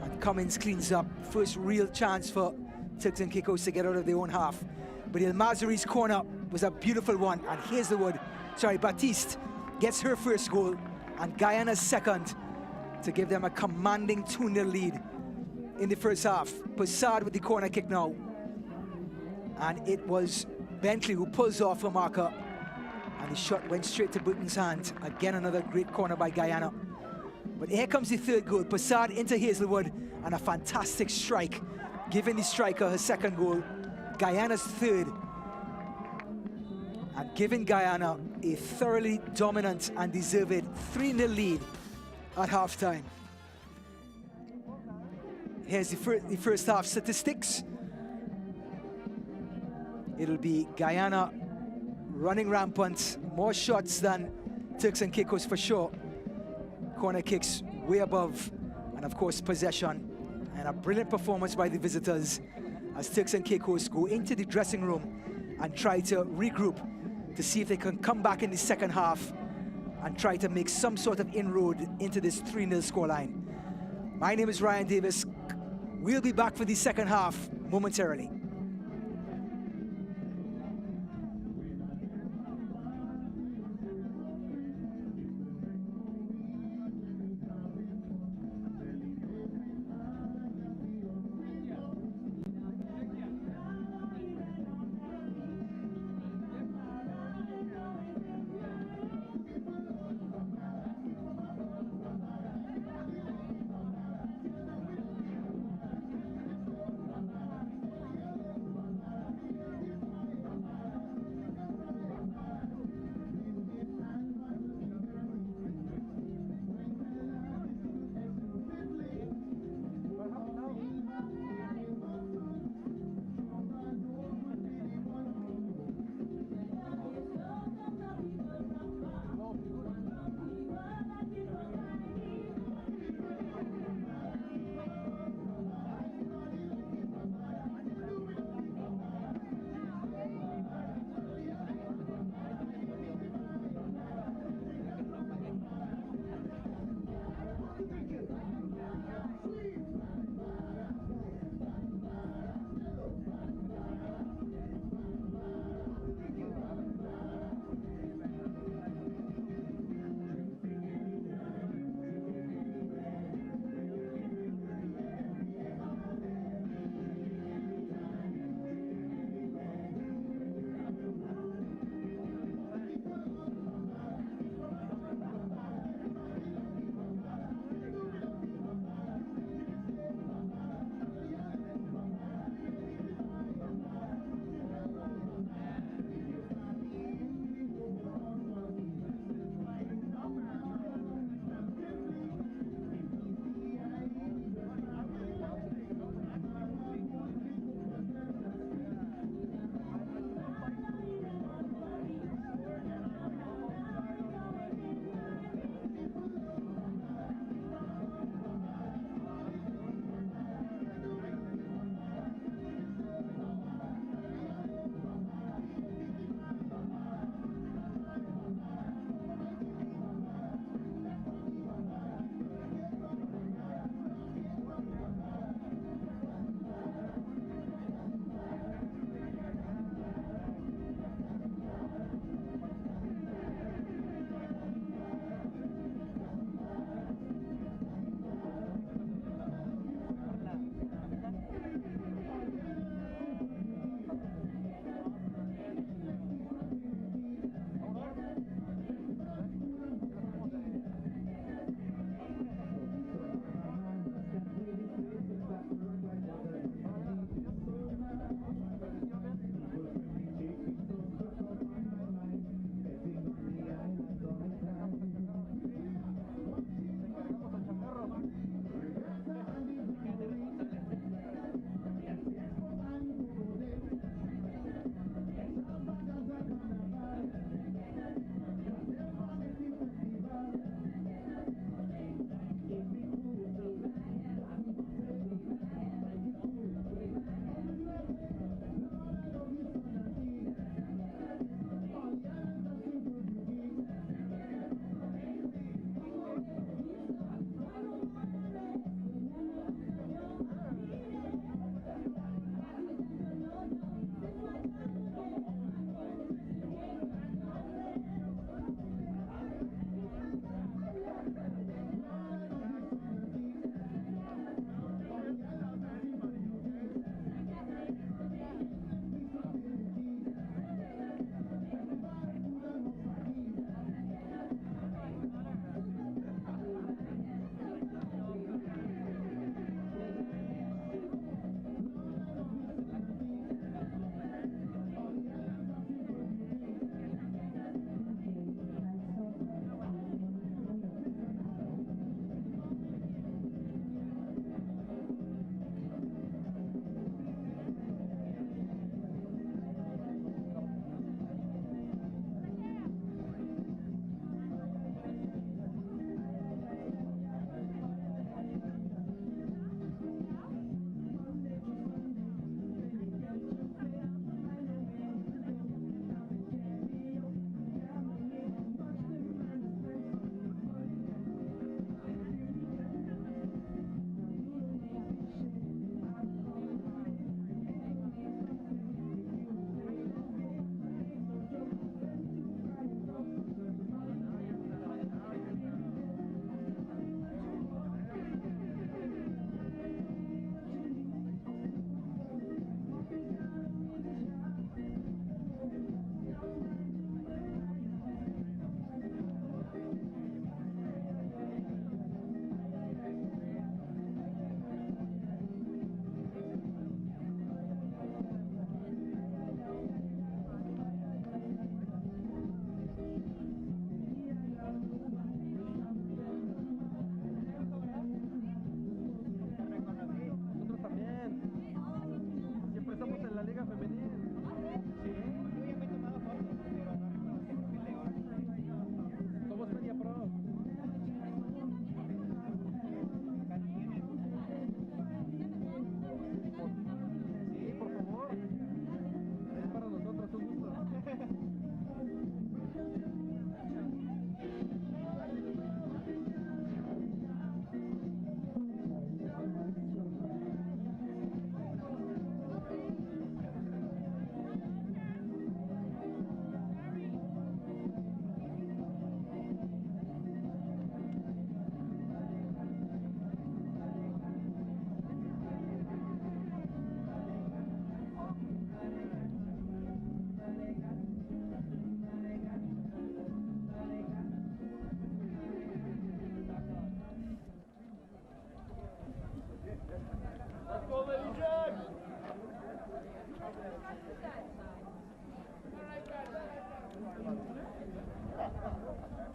And Cummings cleans up. First real chance for Turks and Caicos to get out of their own half. But El Mazri's corner was a beautiful one, and Baptiste gets her first goal, and Guyana's second, to give them a commanding 2-0 lead in the first half. Prasad with the corner kick now. And it was Bentley who pulls off a marker, and the shot went straight to Burton's hand. Again, another great corner by Guyana. But here comes the third goal. Prasad into Hazelwood, and a fantastic strike, giving the striker her second goal. Guyana's third, and giving Guyana a thoroughly dominant and deserved 3-0 lead at halftime. Here's the first half statistics. It'll be Guyana running rampant, more shots than Turks and Caicos for sure. Corner kicks way above, and of course possession. And a brilliant performance by the visitors as Turks and Caicos go into the dressing room and try to regroup to see if they can come back in the second half and try to make some sort of inroad into this 3-0 scoreline. My name is Ryan Davis. We'll be back for the second half momentarily.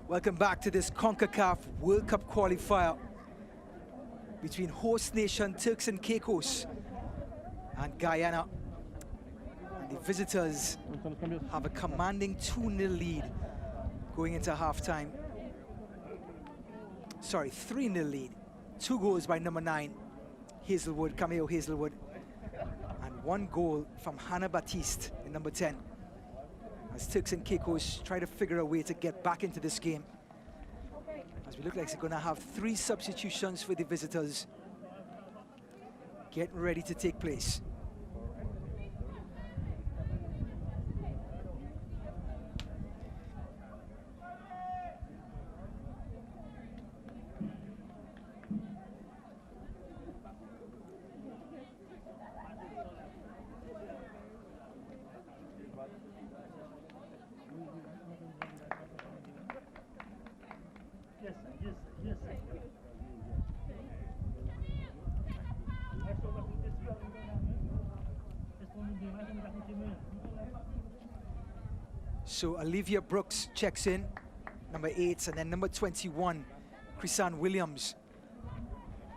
Welcome back to this CONCACAF World Cup qualifier between host nation Turks and Caicos and Guyana. And the visitors have a commanding 2-0 lead going into halftime. Sorry, 3-0 lead. 2 goals by number 9, Hazelwood, Cameo Hazelwood, and 1 goal from Hannah Baptiste in number 10. As Turks and Caicos try to figure a way to get back into this game. As we look like they're going to have 3 substitutions for the visitors getting ready to take place. So Olivia Brooks checks in, number 8, and then number 21, Chrisanne Williams,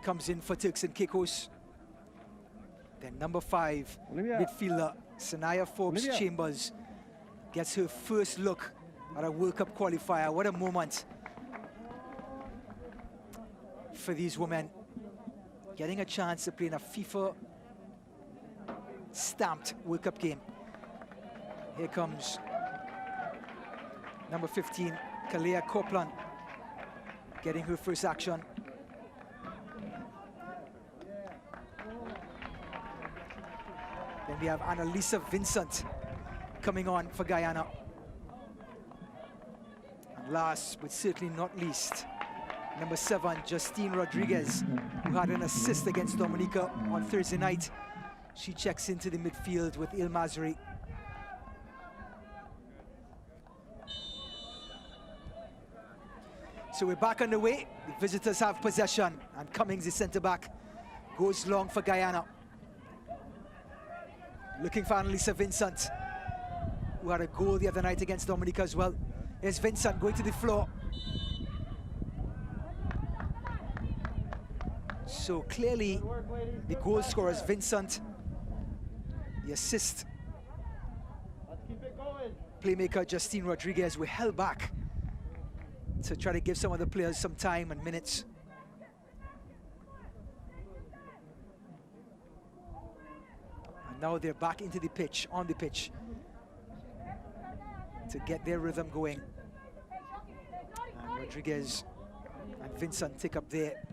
comes in for Turks and Caicos. Then number 5, midfielder Sanaya Forbes-Chambers gets her first look at a World Cup qualifier. What a moment for these women, getting a chance to play in a FIFA-stamped World Cup game. Here comes number 15, Kalea Copeland, getting her first action. Then we have Annalisa Vincent coming on for Guyana. And last, but certainly not least, number 7, Justine Rodriguez, who had an assist against Dominica on Thursday night. She checks into the midfield with Il Masri. So we're back on the way. The visitors have possession, and Cummings, the centre-back, goes long for Guyana. Looking for Annalisa Vincent, who had a goal the other night against Dominica as well. Here's Vincent going to the floor. So clearly, the goal scorer is Vincent. The assist playmaker Justine Rodriguez were held back to try to give some of the players some time and minutes. And now they're back into the pitch, on the pitch, to get their rhythm going. And Rodriguez and Vincent take up their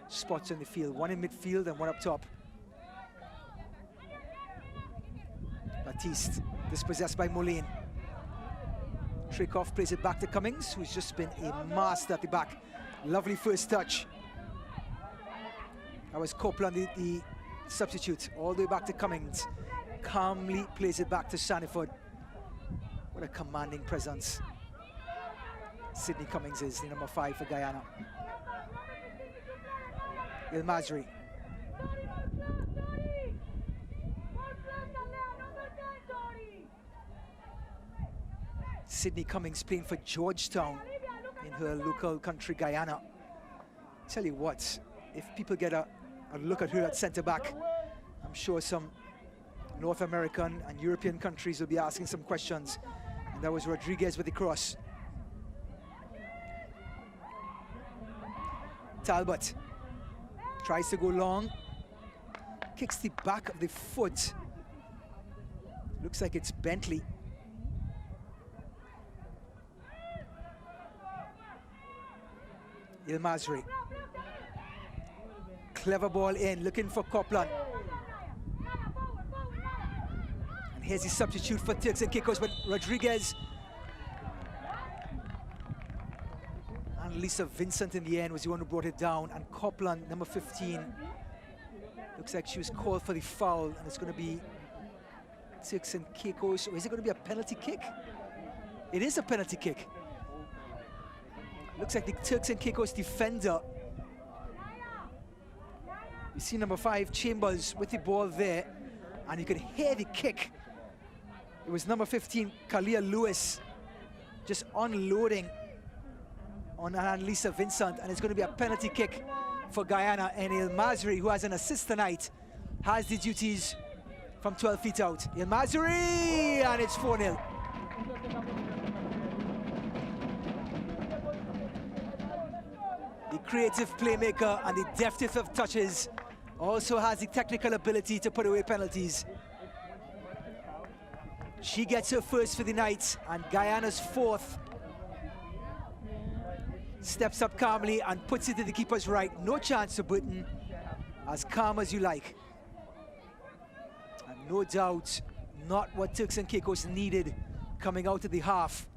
spots in the field, 1 in midfield and 1 up top. Baptiste, dispossessed by Moline. Trikoff plays it back to Cummings, who's just been a master at the back. Lovely first touch. That was Copeland, the substitute, all the way back to Cummings. Calmly plays it back to Saniford. What a commanding presence Sydney Cummings is, the number 5 for Guyana. Il Masri. Sydney Cummings playing for Georgetown in her local country, Guyana. Tell you what, if people get a look at her at centre-back, I'm sure some North American and European countries will be asking some questions. And that was Rodriguez with the cross. Talbot tries to go long, kicks the back of the foot. Looks like it's Bentley. Il Masri. Clever ball in, looking for Copeland. And here's the substitute for Turks and Caicos, but Rodriguez. And Lisa Vincent in the end was the one who brought it down. And Copeland, number 15. Looks like she was called for the foul, and it's going to be Turks and Caicos. Or is it going to be a penalty kick? It is a penalty kick. Looks like the Turks and Caicos defender. You see number 5, Chambers, with the ball there, and you can hear the kick. It was number 15, Kalia Lewis, just unloading on Annalisa Vincent, and it's going to be a penalty kick for Guyana, and El Masri, who has an assist tonight, has the duties from 12 feet out. El Masri, and it's 4-0. The creative playmaker and the deftest of touches also has the technical ability to put away penalties. She gets her first for the night, and Guyana's fourth. Steps up calmly and puts it to the keeper's right. No chance to Britain. As calm as you like. And no doubt, not what Turks and Caicos needed coming out of the half.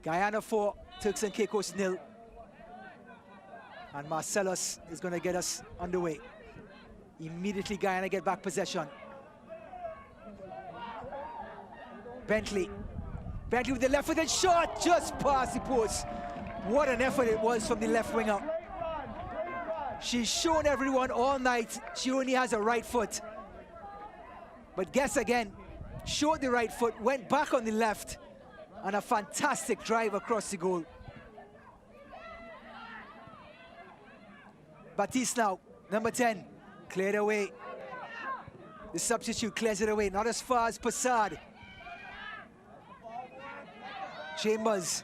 Guyana 4, Turks and Caicos 0. And Marcellus is going to get us underway. Immediately Guyana get back possession. Bentley with the left-footed shot, just past the post. What an effort it was from the left winger. She's shown everyone all night she only has a right foot. But guess again, showed the right foot, went back on the left, and a fantastic drive across the goal. Batiste now, number 10, cleared away. The substitute clears it away, not as far as Passad. Chambers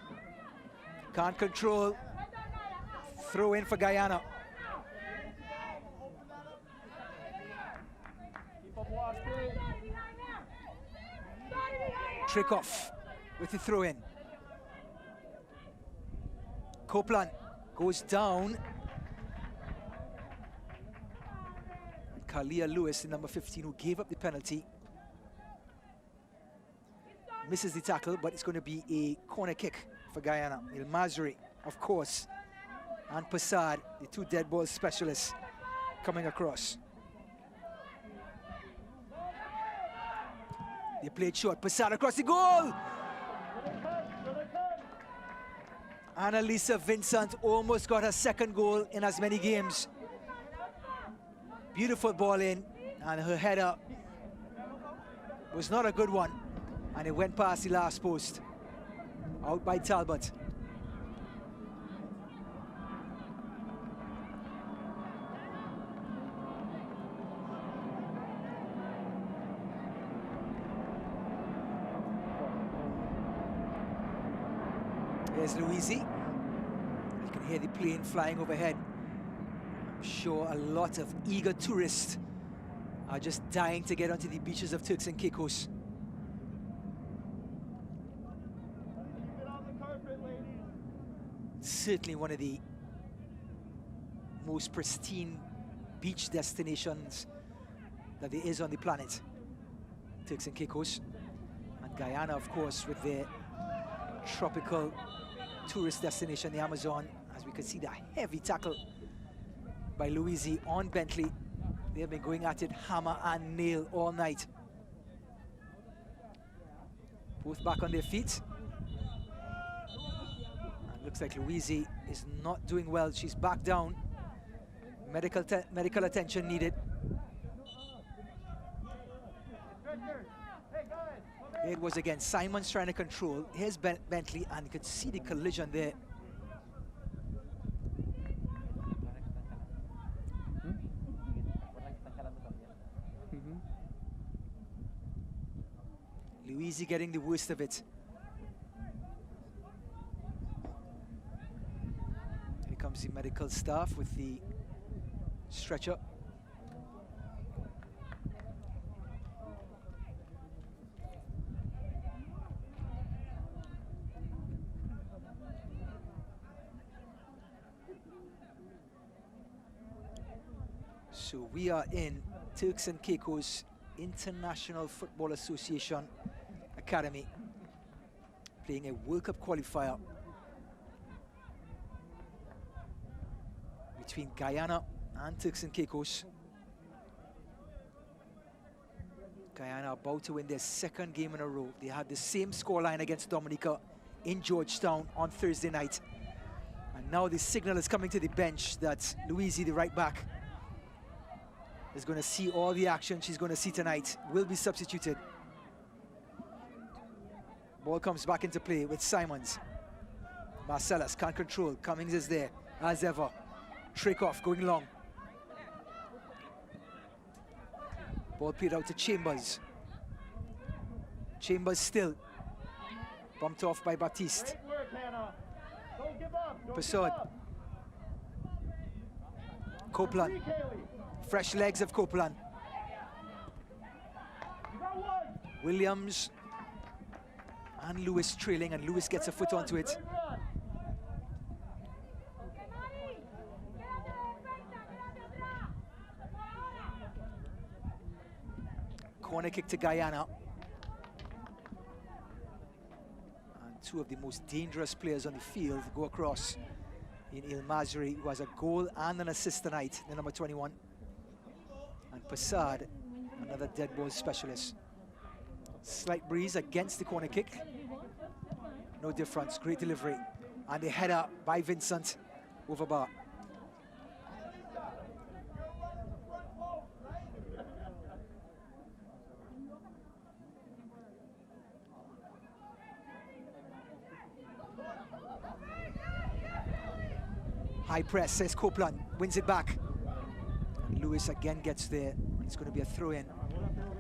can't control. Throw in for Guyana. Trickoff with the throw in. Copeland goes down. Kalia Lewis, the number 15, who gave up the penalty, misses the tackle, but it's going to be a corner kick for Guyana. El Masri, of course, and Passad, the two dead ball specialists, coming across. They played short. Passad across the goal! Annalisa Vincent almost got her second goal in as many games. Beautiful ball in, and her header was not a good one, and it went past the last post. Out by Talbot. There's Louisi. You can hear the plane flying overhead. I'm sure a lot of eager tourists are just dying to get onto the beaches of Turks and Caicos. Certainly one of the most pristine beach destinations that there is on the planet. Turks and Caicos. And Guyana, of course, with their tropical tourist destination, the Amazon. As we can see, the heavy tackle by Louisi on Bentley. They have been going at it hammer and nail all night. Both back on their feet. And looks like Louisi is not doing well. She's back down. Medical attention needed. It was again Simons trying to control. Here's Bentley, and you could see the collision there. Louisi getting the worst of it. Here comes the medical staff with the stretcher. So we are in Turks and Caicos International Football Association Academy, playing a World Cup qualifier between Guyana and Turks and Caicos. Guyana about to win their second game in a row. They had the same scoreline against Dominica in Georgetown on Thursday night. And now the signal is coming to the bench that Louisi, the right back, is going to see all the action she's going to see tonight. Will be substituted. Ball comes back into play with Simons. Marcellus can't control. Cummings is there as ever. Trick off going long. Ball played out to Chambers. Chambers still. Bumped off by Baptiste. Persaud. Copeland. Fresh legs of Copeland. Williams and Lewis trailing, and Lewis gets a foot onto it. Corner kick to Guyana. And two of the most dangerous players on the field go across in Il Masri, who has a goal and an assist tonight, the number 21. And Persaud, another dead ball specialist. Slight breeze against the corner kick. No difference, great delivery. And the header by Vincent over bar. High press, says Copeland, wins it back. And Lewis again gets there. It's going to be a throw-in.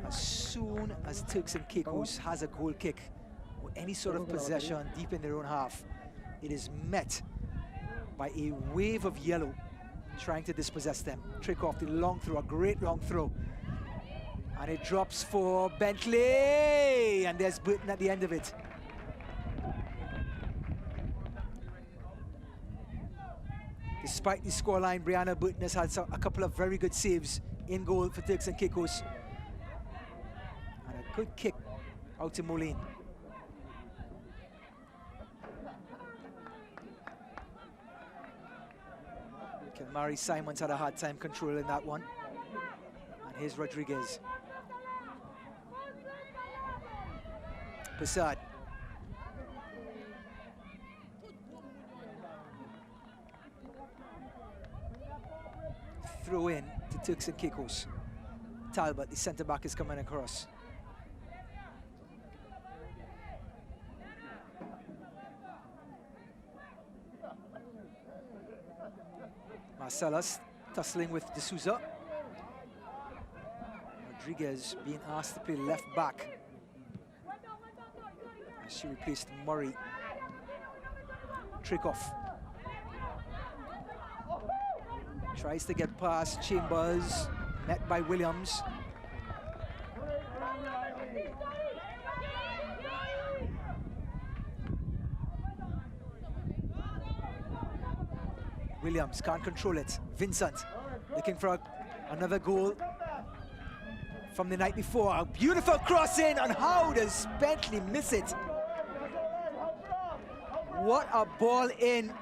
As soon as Turks and Caicos has a goal kick or any sort of possession deep in their own half, it is met by a wave of yellow trying to dispossess them. Trick off the long throw, a great long throw. And it drops for Bentley, and there's Burton at the end of it. Despite the scoreline, Brianna Burton has had a couple of very good saves in goal for Turks and Caicos. And a good kick out to Moline. Kilmary Simons had a hard time controlling that one. And here's Rodriguez. Persaud. Throw in to Turks and Caicos. Talbot, the centre back, is coming across. Marcellus tussling with D'Souza. Rodriguez being asked to play left back as she replaced Murray. Trick off. Tries to get past Chambers, met by Williams. Williams can't control it. Vincent looking for another goal from the night before. A beautiful crossing, and how does Bentley miss it? What a ball in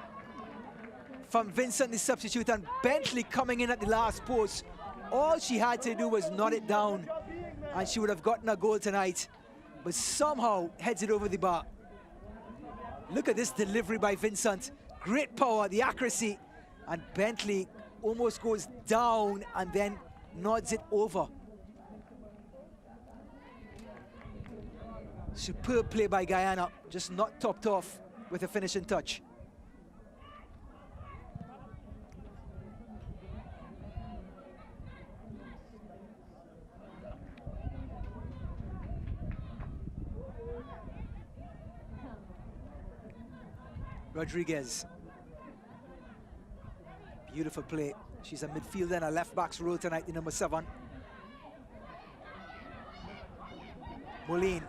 from Vincent, the substitute, and Bentley coming in at the last post. All she had to do was knot it down, and she would have gotten a goal tonight, but somehow heads it over the bar. Look at this delivery by Vincent. Great power, the accuracy, and Bentley almost goes down and then nods it over. Superb play by Guyana, just not topped off with a finishing touch. Rodriguez. Beautiful play. She's a midfielder in a left back's role tonight, the number 7. Moline,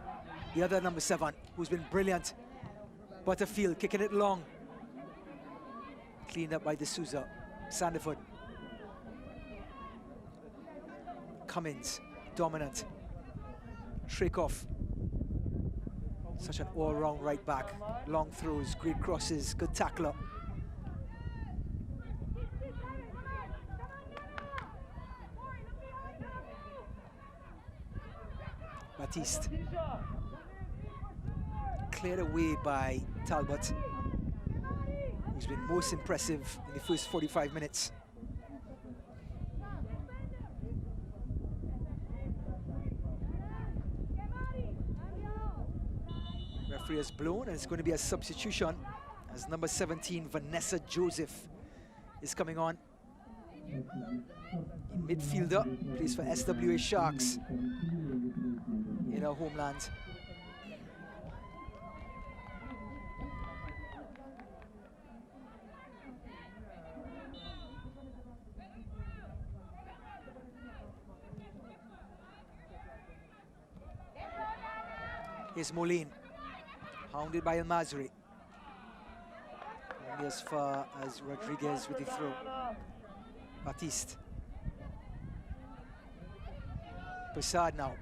the other number 7, who's been brilliant. Butterfield kicking it long. Cleaned up by D'Souza. Sandiford. Cummins, dominant. Trick off. Such an all-round right back. Long throws, great crosses, good tackler. Baptiste. Cleared away by Talbot, who's been most impressive in the first 45 minutes. Referee has blown, and it's going to be a substitution as number 17, Vanessa Joseph, is coming on. Midfielder, plays for SWA Sharks in our homeland. Here's Moline, hounded by El Mazri. Only as far as Rodriguez with the throw. Baptiste. Prasad now.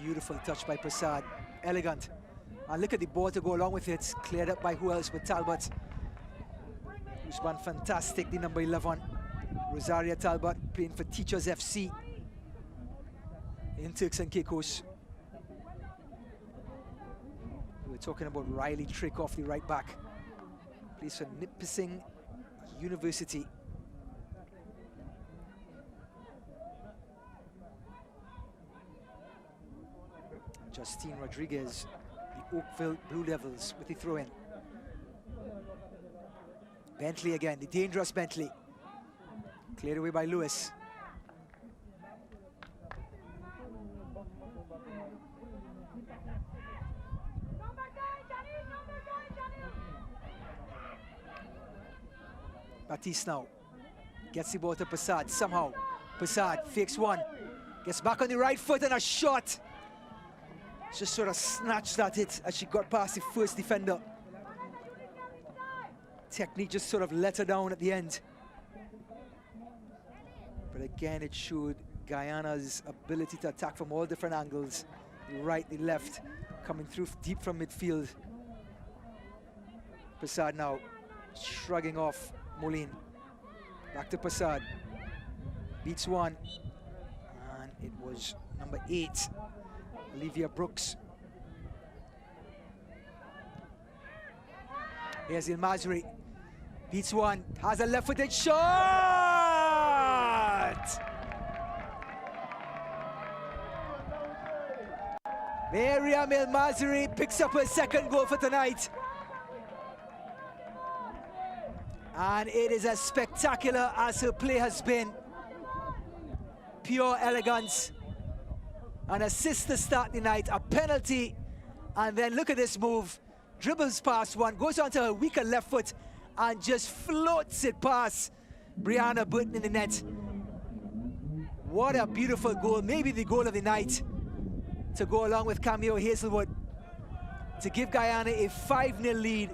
Beautiful touch by Prasad. Elegant. And look at the ball to go along with it. Cleared up by who else but Talbot, who's one fantastic, the number 11. Rosaria Talbot, playing for Teachers FC in Turks and Caicos. We're talking about Riley Trick off the right back. Plays for Nipissing University. Justine Rodriguez, the Oakville Blue Devils, with the throw-in. Bentley again, the dangerous Bentley. Cleared away by Lewis. Baptiste now gets the ball to Prasad somehow. Prasad fakes one, gets back on the right foot and a shot. Just sort of snatched at it as she got past the first defender. Technique just sort of let her down at the end. But again, it showed Guyana's ability to attack from all different angles. The right, the left, coming through deep from midfield. Prasad now shrugging off Moline. Back to Prasad. Beats one. And it was number 8, Olivia Brooks. Here's El Mazri. Beats one. Has a left-footed shot! Miriam El Mazri picks up her second goal for tonight. And it is as spectacular as her play has been. Pure elegance. An assist to start the night, a penalty, and then look at this move. Dribbles past one, goes onto her weaker left foot, and just floats it past Brianna Burton in the net. What a beautiful goal, maybe the goal of the night, to go along with Cameo Hazelwood, to give Guyana a 5-0 lead.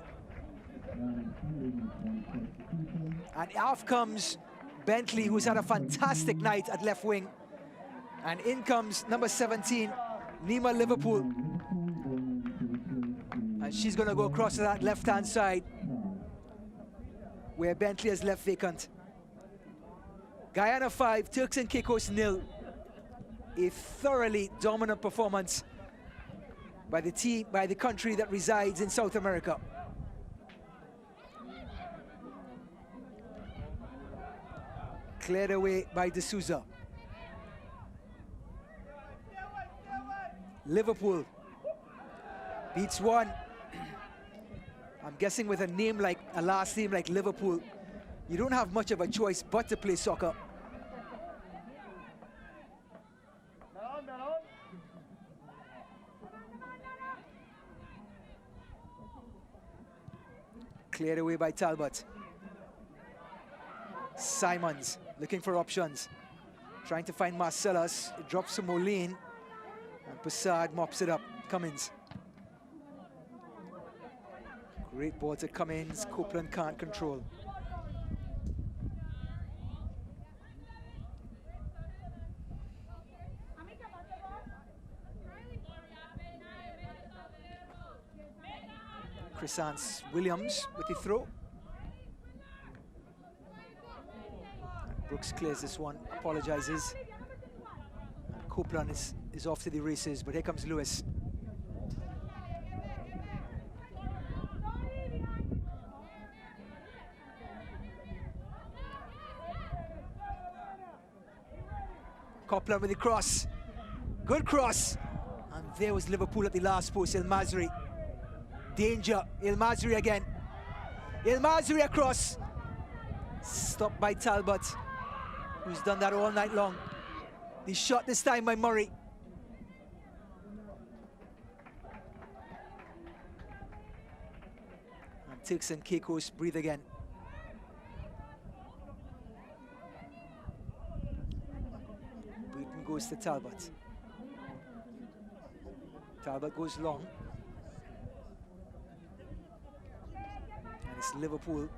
And off comes Bentley, who's had a fantastic night at left wing. And in comes number 17, Nima Liverpool. And she's going to go across to that left-hand side where Bentley has left vacant. Guyana 5, Turks and Caicos 0. A thoroughly dominant performance by the team, by the country that resides in South America. Cleared away by D'Souza. Liverpool beats one. I'm guessing with a name like, a last name like Liverpool, you don't have much of a choice but to play soccer. Cleared away by Talbot. Simons looking for options. Trying to find Marcellus. It drops to Moline. And Prasad mops it up. Cummins. Great ball to Cummins. Copeland can't control. Chrysance Williams with the throw. And Brooks clears this one, apologizes. And Copeland is off to the races, but here comes Lewis. Copeland with the cross. Good cross. And There was Liverpool at the last post, El Masri. Danger, El Masri again. El Masri across. Stopped by Talbot, who's done that all night long. The shot this time by Murray. And Turks and Caicos breathe again. Burton goes to Talbot. Talbot goes long. And it's Liverpool.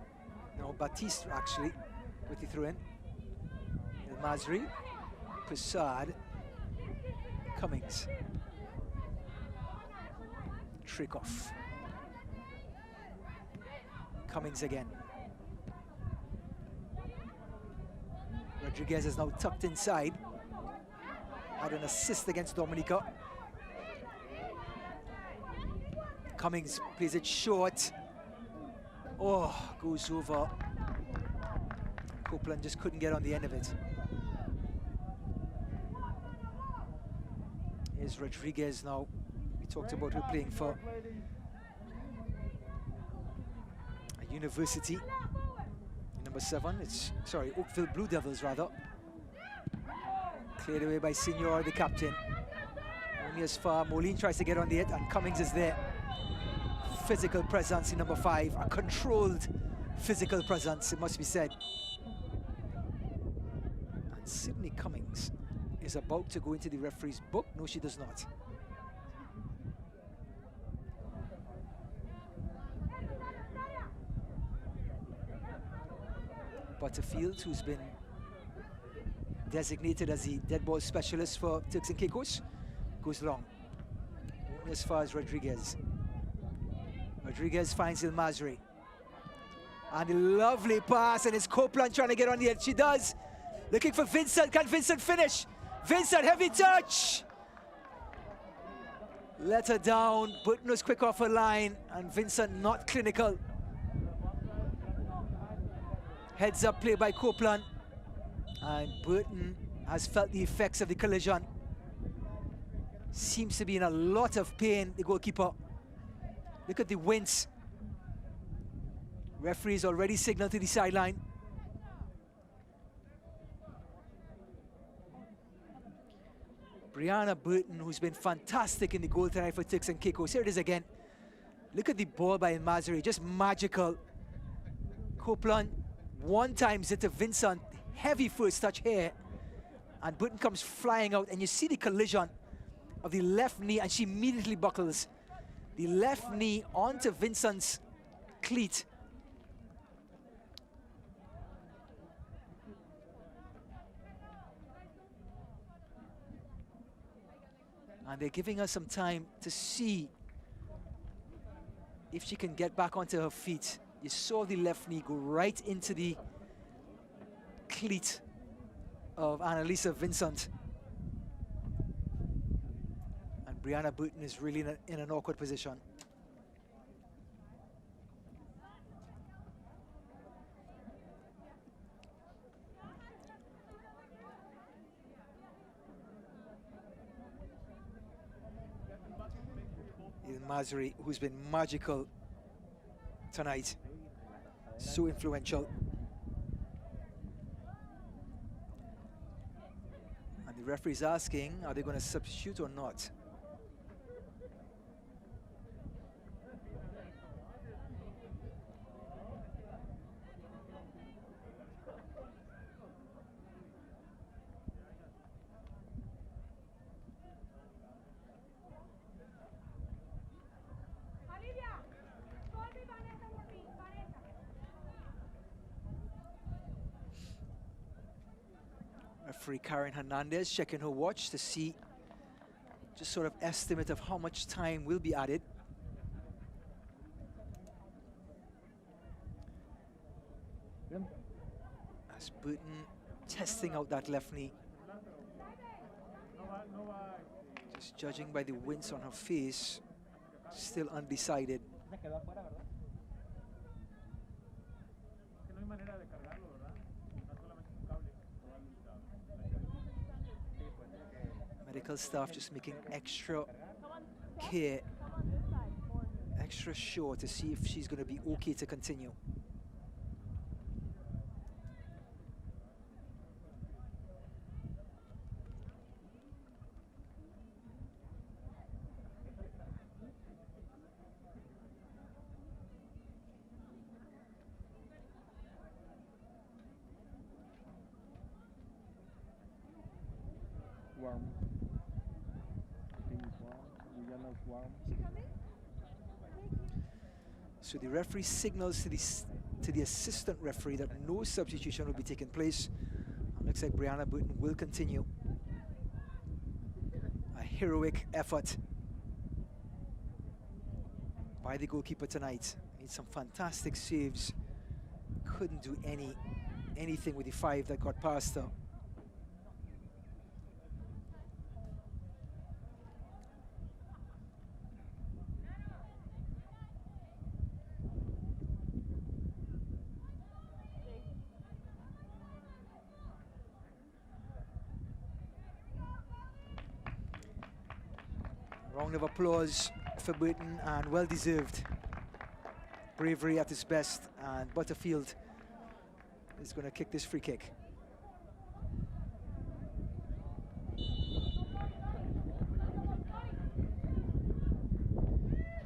No, Batiste actually with the throw in. El Masri, Prasad, Cummings. Trick off. Cummings again. Rodriguez is now tucked inside. Had an assist against Dominica. Cummings plays it short. Oh, goes over. Copeland just couldn't get on the end of it. Here's Rodriguez now. We talked about her playing for a university. Number 7, it's, sorry, Oakville Blue Devils rather. Cleared away by Signor, the captain. Only as far, Moline tries to get on the hit and Cummings is there. Physical presence in number 5, a controlled physical presence, it must be said. And Sydney Cummings is about to go into the referee's book. No, she does not. Butterfield, who's been designated as the dead ball specialist for Turks and Caicos, goes long. Only as far as Rodriguez. Rodriguez finds El Masri. And a lovely pass, and it's Copeland trying to get on the edge. She does. Looking for Vincent. Can Vincent finish? Vincent, heavy touch. Let her down. Burton was quick off her line, and Vincent not clinical. Heads up play by Copeland. And Burton has felt the effects of the collision. Seems to be in a lot of pain, the goalkeeper. Look at the wince. Referee's already signaled to the sideline. Brianna Burton, who's been fantastic in the goal tonight for Turks and Caicos. Here it is again. Look at the ball by El Masri, just magical. Copeland one times it to Vincent, heavy first touch here. And Burton comes flying out, and you see the collision of the left knee, and she immediately buckles. The left knee onto Vincent's cleat. And they're giving her some time to see if she can get back onto her feet. You saw the left knee go right into the cleat of Annalisa Vincent. And Brianna Burton is really in an awkward position. El Masri, who's been magical tonight, so influential. And the referee's asking, are they going to substitute or not? Referee Karen Hernandez checking her watch to see just sort of estimate of how much time will be added. As Burton testing out that left knee. Just judging by the wince on her face, still undecided. Medical staff just making extra care extra sure to see if she's going to be okay to continue. Warm. I think it's warm. Guyana's warm. So the referee signals to the assistant referee that no substitution will be taking place. And looks like Brianna Burton will continue. A heroic effort by the goalkeeper tonight. Made some fantastic saves. Couldn't do anything with the 5 that got past her. Round of applause for Burton, and well-deserved. Bravery at its best, and Butterfield is going to kick this free kick.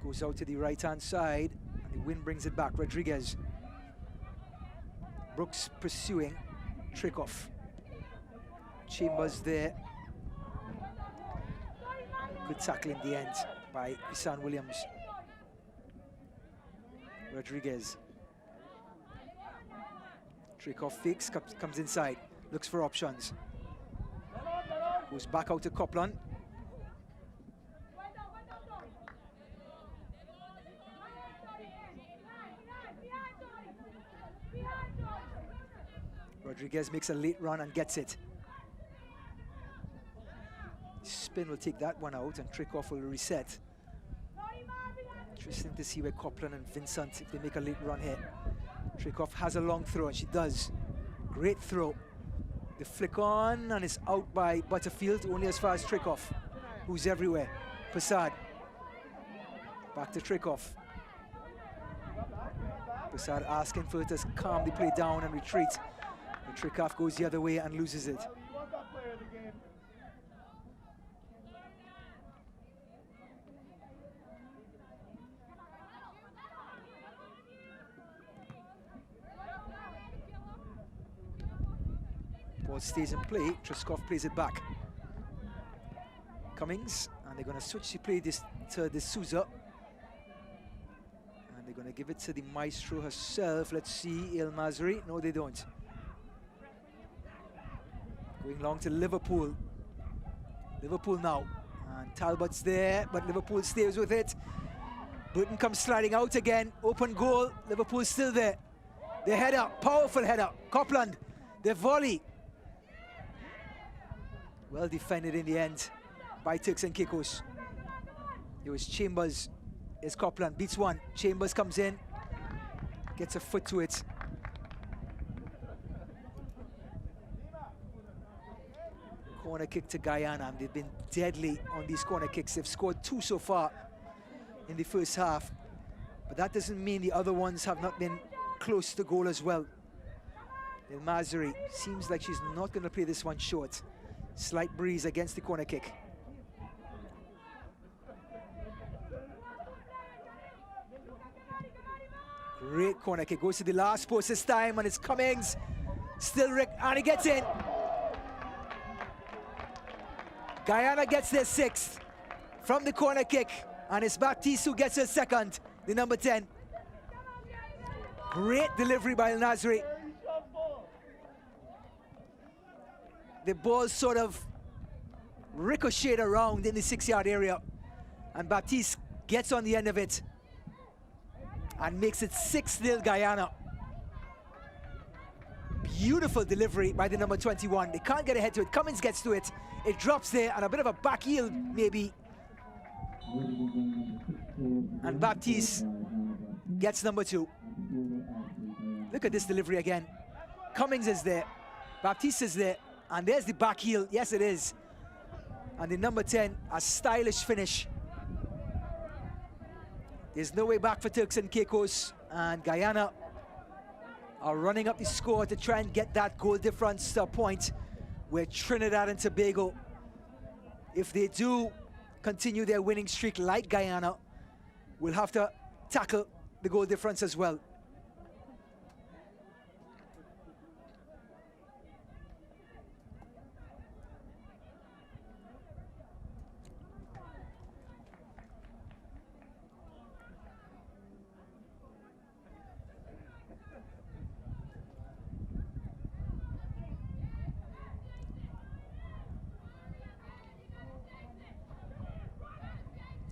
Goes out to the right-hand side, and the wind brings it back. Rodriguez. Brooks pursuing. Trickoff. Chambers there. Good tackle in the end by Isan Williams. Rodriguez. Trickoff fakes, comes inside, looks for options. Goes back out to Copland. Rodriguez makes a late run and gets it. Spin will take that one out, and Trickoff will reset. Interesting to see where Copland and Vincent, if they make a late run here. Trickoff has a long throw, and she does. Great throw. The flick on, and it's out by Butterfield, only as far as Trickoff, who's everywhere. Passad. Back to Trickoff. Passad asking for her to calm the play down and retreat. But Trickoff goes the other way and loses it. Ball stays in play. Trescoff plays it back. Cummings, and they're going to switch the play to D'Souza. And they're going to give it to the maestro herself. Let's see, El Masri. No, they don't. Going long to Liverpool. Liverpool now. And Talbot's there, but Liverpool stays with it. Burton comes sliding out again. Open goal. Liverpool's still there. The header, powerful header. Copland, the volley. Well defended in the end by Turks and Caicos. It was Chambers. It's Copland, beats one. Chambers comes in, gets a foot to it. Corner kick to Guyana, and they've been deadly on these corner kicks. They've scored 2 so far in the first half, but that doesn't mean the other ones have not been close to goal as well. El Masri seems like she's not going to play this one short. Slight breeze against the corner kick. Great corner kick, goes to the last post this time, and it's Cummings. Still Rick, and he gets in. Guyana gets their 6th from the corner kick, and it's Baptiste who gets her 2nd, the number 10. Great delivery by El Masri. The ball sort of ricocheted around in the 6-yard area, and Baptiste gets on the end of it and makes it 6-0 Guyana. Beautiful delivery by the number 21. They can't get ahead to it. Cummins gets to it. It drops there, and a bit of a back heel maybe. And Baptiste gets number 2. Look at this delivery again. Cummings is there. Baptiste is there. And there's the back heel. Yes, it is. And the number 10, a stylish finish. There's no way back for Turks and Caicos, and Guyana are running up the score to try and get that goal difference point where Trinidad and Tobago, if they do continue their winning streak like Guyana, will have to tackle the goal difference as well.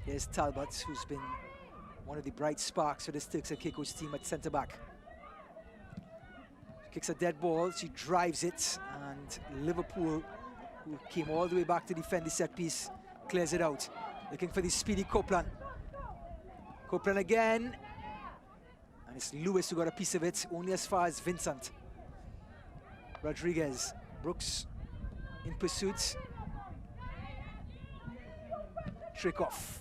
Here's Talbot, who's been one of the bright sparks for this Turks and Caicos team at centre-back. Kicks a dead ball, she drives it, and Liverpool, who came all the way back to defend the set piece, clears it out. Looking for the speedy Copeland. Copeland again, and it's Lewis who got a piece of it, only as far as Vincent. Rodriguez, Brooks in pursuit. Trick off.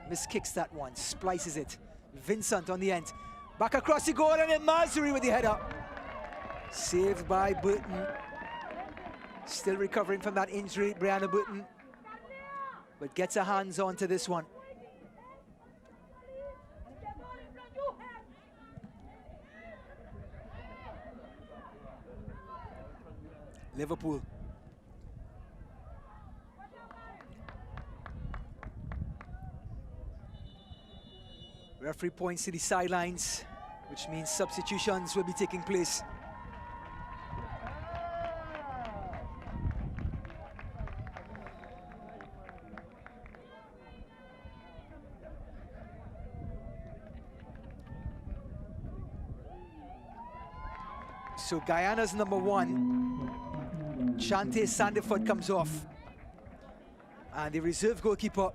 Miskicks that one, splices it. Vincent on the end. Back across the goal, and then Masri with the header. Saved by Burton. Still recovering from that injury, Brianna Burton. But gets her hands onto this one. Liverpool. Referee points to the sidelines, which means substitutions will be taking place. So Guyana's number 1, Chante Sandiford, comes off. And the reserve goalkeeper,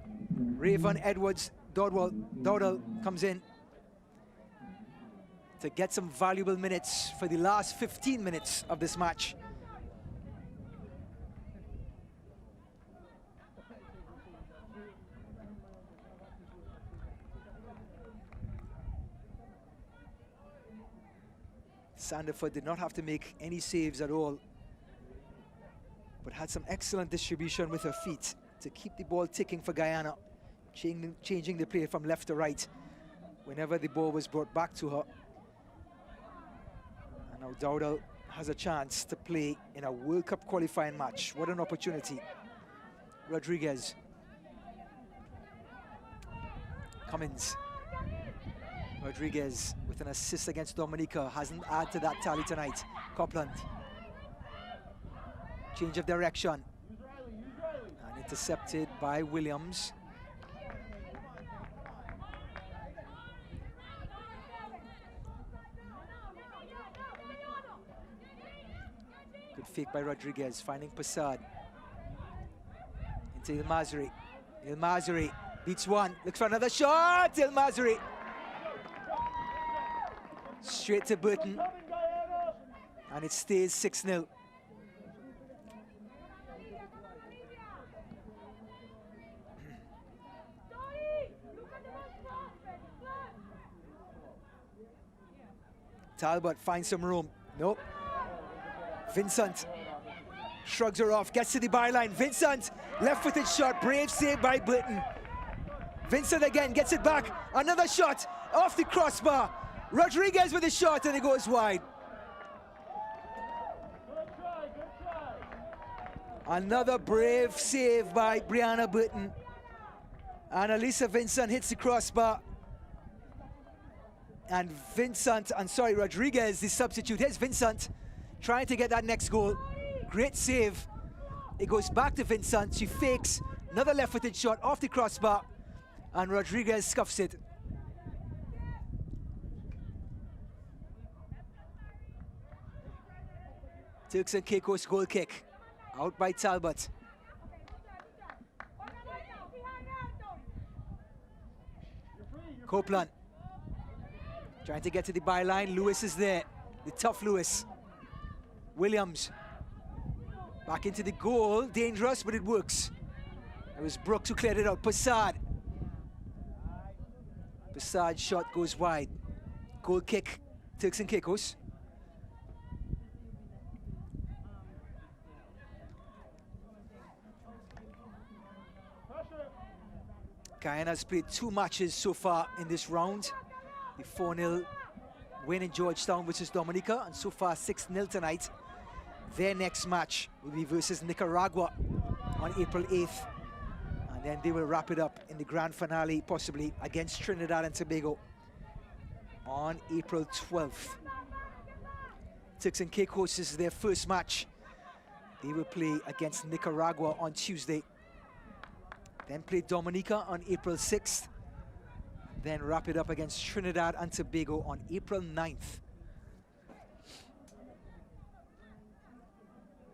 Raven Edwards Dowdell, comes in to get some valuable minutes for the last 15 minutes of this match. Sandiford did not have to make any saves at all, but had some excellent distribution with her feet to keep the ball ticking for Guyana, changing the play from left to right whenever the ball was brought back to her. And now Dowdell has a chance to play in a World Cup qualifying match. What an opportunity. Rodriguez. Cummins. Rodriguez with an assist against Dominica, hasn't added to that tally tonight. Copeland. Change of direction. And intercepted by Williams. Good fake by Rodriguez, finding Passad. Into El Masri. El Masri beats one, looks for another shot. El Masri. Straight to Burton. And it stays 6-0. Talbot finds some room. Nope. Vincent shrugs her off, gets to the byline. Vincent, left-footed shot, brave save by Burton. Vincent again gets it back. Another shot off the crossbar. Rodriguez with a shot, and it goes wide. Another brave save by Brianna Burton. And Elisa Vincent hits the crossbar. And Rodriguez, the substitute. Here's Vincent trying to get that next goal. Great save. It goes back to Vincent. She fakes another left-footed shot off the crossbar, and Rodriguez scuffs it. Turks and Caicos goal kick. Out by Talbot. Copeland trying to get to the byline. Lewis is there. The tough Lewis. Williams back into the goal. Dangerous, but it works. It was Brooks who cleared it out. Passad Passad shot goes wide. Goal kick, Turks and Caicos. Guyana has played 2 matches so far in this round. The 4-0 win in Georgetown versus Dominica, and so far 6-0 tonight. Their next match will be versus Nicaragua on April 8th. And then they will wrap it up in the grand finale, possibly against Trinidad and Tobago on April 12th. Turks and Caicos is their first match. They will play against Nicaragua on Tuesday. Then play Dominica on April 6th. Then wrap it up against Trinidad and Tobago on April 9th.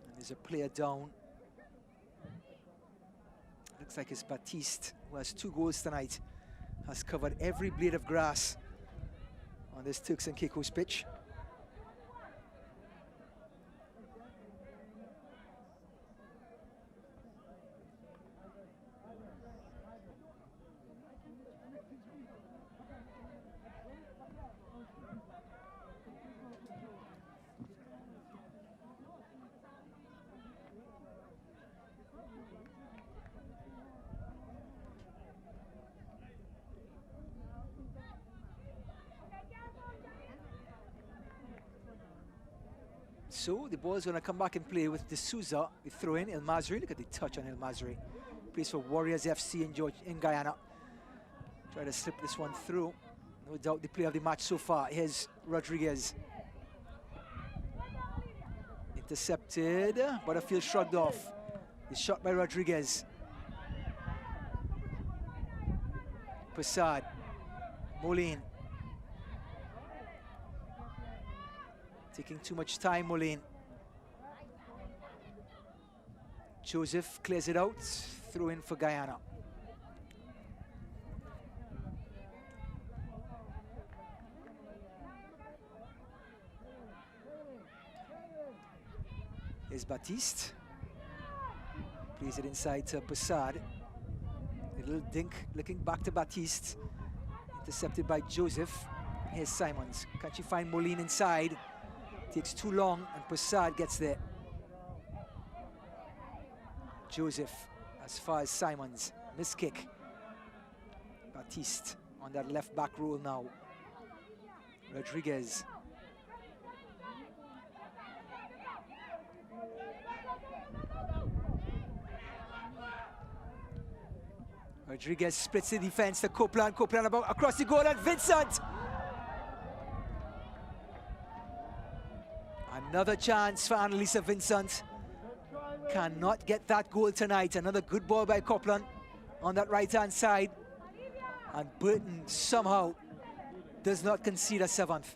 And there's a player down. Looks like it's Baptiste, who has 2 goals tonight. Has covered every blade of grass on this Turks and Caicos pitch. So the ball is going to come back and play with D'Souza. The throw in, El Masri. Look at the touch on El Masri. Plays for Warriors FC in Guyana. Try to slip this one through. No doubt the player of the match so far. Here's Rodriguez. Intercepted. Butterfield shrugged off. The shot by Rodriguez. Passad. Moline. Taking too much time, Moline. Joseph clears it out. Throw in for Guyana. Here's Baptiste. Plays it inside to Passad. A little dink looking back to Baptiste. Intercepted by Joseph. Here's Simons. Can't you find Moline inside? Takes too long, and Passad gets there. Joseph as far as Simons. Miss kick. Baptiste on that left back roll now. Rodriguez. Rodriguez splits the defense to Copeland. Copeland about across the goal, and Vincent! Another chance for Annalisa Vincent. Cannot get that goal tonight. Another good ball by Copeland on that right-hand side. And Burton somehow does not concede a 7th.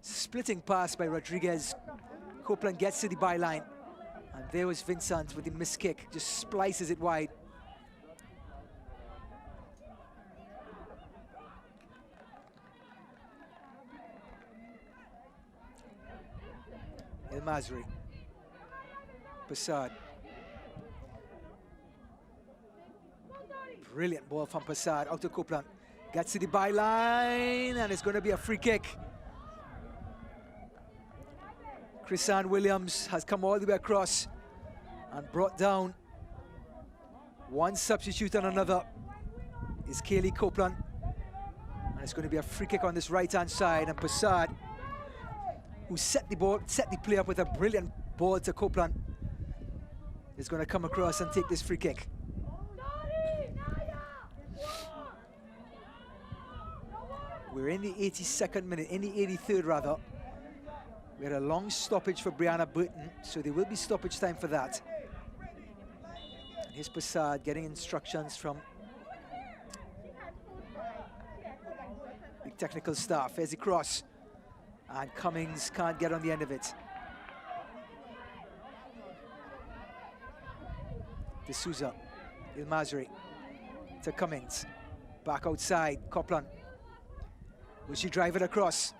Splitting pass by Rodriguez. Copeland gets to the byline. And there was Vincent with the missed kick. Just splices it wide. El Masri. Passad. Brilliant ball from Passad out to Copeland. Gets to the byline, and it's going to be a free kick. Chrisann Williams has come all the way across and brought down one substitute and another is Kaylee Copeland. And it's going to be a free kick on this right-hand side, and Passad, who set the play up with a brilliant ball to Copeland, is going to come across and take this free kick. We're in the 82nd minute, in the 83rd rather. We had a long stoppage for Brianna Burton, so there will be stoppage time for that. And here's Passad getting instructions from the technical staff. There's the cross. And Cummings can't get on the end of it. D'Souza, El Masri to Cummings. Back outside, Copeland. Will she drive it across?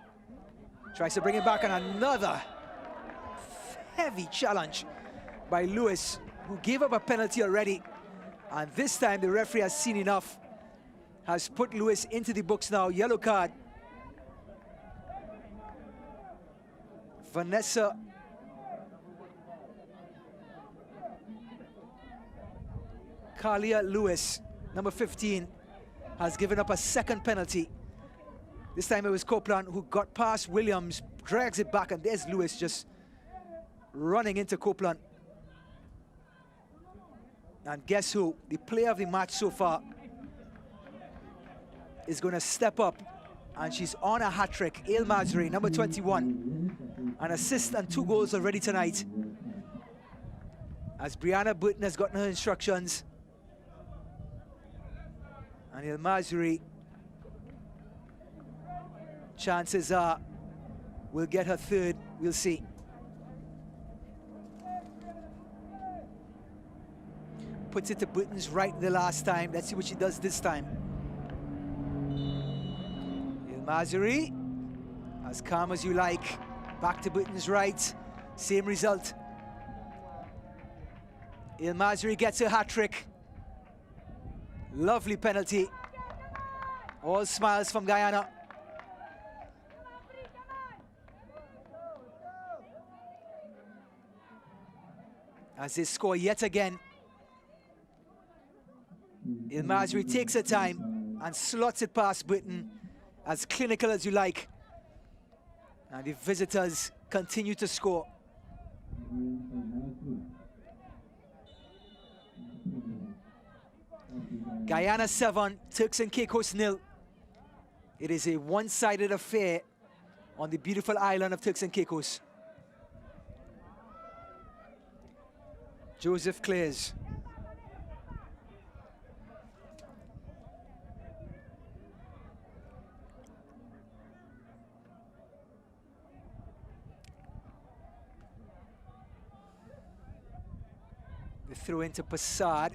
Tries to bring it back, and another heavy challenge by Lewis, who gave up a penalty already And this time the referee has seen enough, has put Lewis into the books now. Yellow card. Vanessa Kalia Lewis, number 15, has given up a second penalty. This time it was Copeland who got past Williams, drags it back, and there's Lewis just running into Copeland. And guess who? The player of the match so far is going to step up, and she's on a hat-trick. El Mazri, number 21. An assist and 2 goals already tonight. As Brianna Burton has gotten her instructions. And El Mazri, chances are, will get her third. We'll see. Puts it to Burton's right the last time. Let's see what she does this time. El Mazri, as calm as you like. Back to Burton's right. Same result. El Mazri gets a hat-trick. Lovely penalty. All smiles from Guyana. As they score yet again. El Mazri takes her time and slots it past Burton, as clinical as you like. And the visitors continue to score. Guyana 7, Turks and Caicos 0. It is a one-sided affair on the beautiful island of Turks and Caicos. Joseph Clares. The throw into Passad.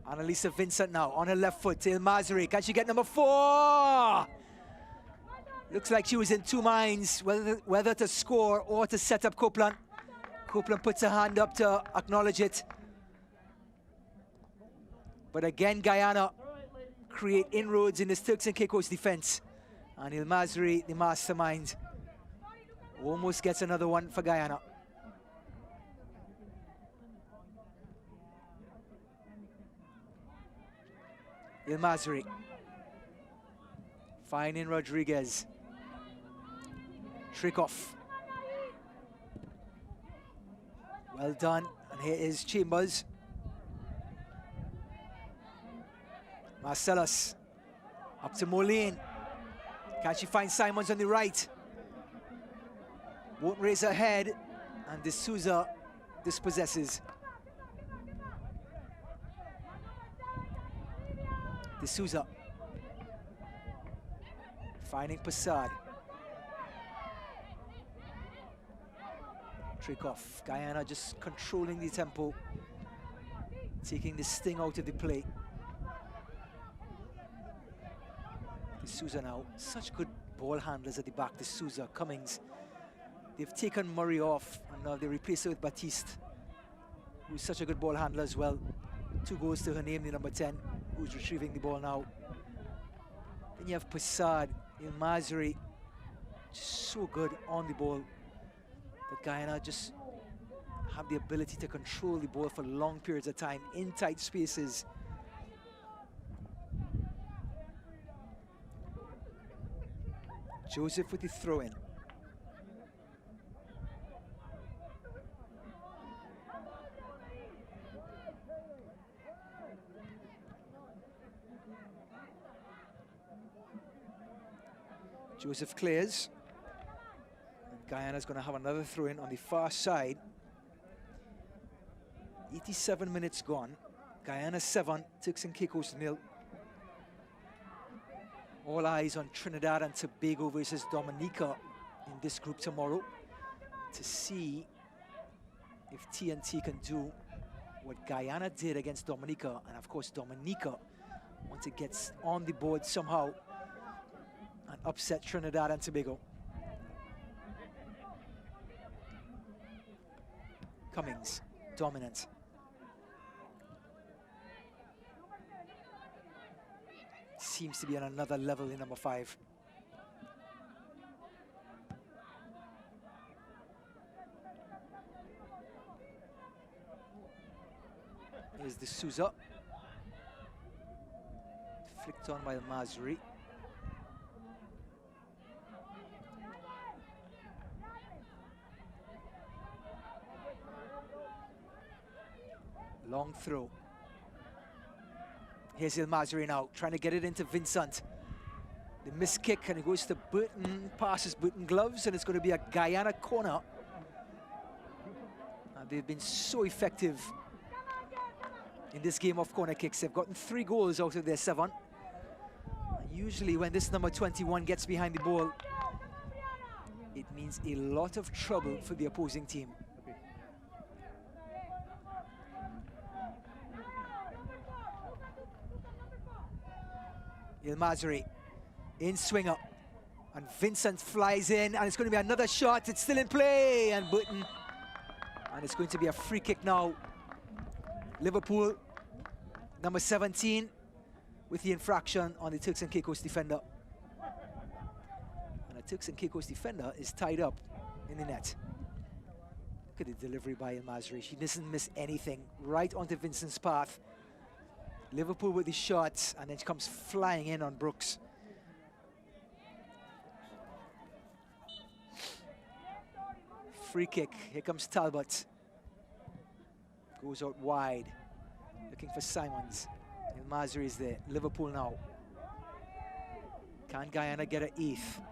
Annalisa Vincent now on her left foot. El Mazri, can she get number 4? Looks like she was in two minds whether to score or to set up Copeland. Copeland puts her hand up to acknowledge it. But again, Guyana create inroads in this Turks and Caicos defense. And El Mazri, the mastermind, almost gets another one for Guyana. El Mazri finding Rodriguez. Trick off. Well done. And here is Chambers. Marcellus up to Moline. Can she find Simons on the right? Won't raise her head. And D'Souza dispossesses. D'Souza finding Passad. Trick off. Guyana just controlling the tempo, taking the sting out of the play. D'Souza now, such good ball handlers at the back. D'Souza, Cummings. They've taken Murray off, and now they replace her with Batiste, who's such a good ball handler as well. 2 goals to her name, the number 10, who's retrieving the ball now. Then you have Passad, El Mazri, just so good on the ball that Guyana just have the ability to control the ball for long periods of time in tight spaces. Joseph with the throw-in. Joseph clears. And Guyana's going to have another throw-in on the far side. 87 minutes gone. Guyana 7, Turks and Caicos 0. All eyes on Trinidad and Tobago versus Dominica in this group tomorrow to see if TNT can do what Guyana did against Dominica. And of course, Dominica want to get on the board somehow and upset Trinidad and Tobago. Cummings, dominant. Seems to be on another level in number 5. Here's the Souza. Flicked on by the Masri. Long throw. Here's El Masri now, trying to get it into Vincent. The missed kick, and it goes to Burton, passes Burton gloves, and it's going to be a Guyana corner. And they've been so effective in this game of corner kicks. They've gotten 3 goals out of their 7. Usually when this number 21 gets behind the ball, it means a lot of trouble for the opposing team. El Masri in swinger, and Vincent flies in, and it's going to be another shot. It's still in play, and Burton, and it's going to be a free kick now. Liverpool, number 17, with the infraction on the Turks and Caicos defender. And the Turks and Caicos defender is tied up in the net. Look at the delivery by El Masri. She doesn't miss anything. Right onto Vincent's path. Liverpool with the shot, and then she comes flying in on Brooks. Free kick. Here comes Talbot. Goes out wide, looking for Simons. El Masri is there. Liverpool now. Can Guyana get an 8th?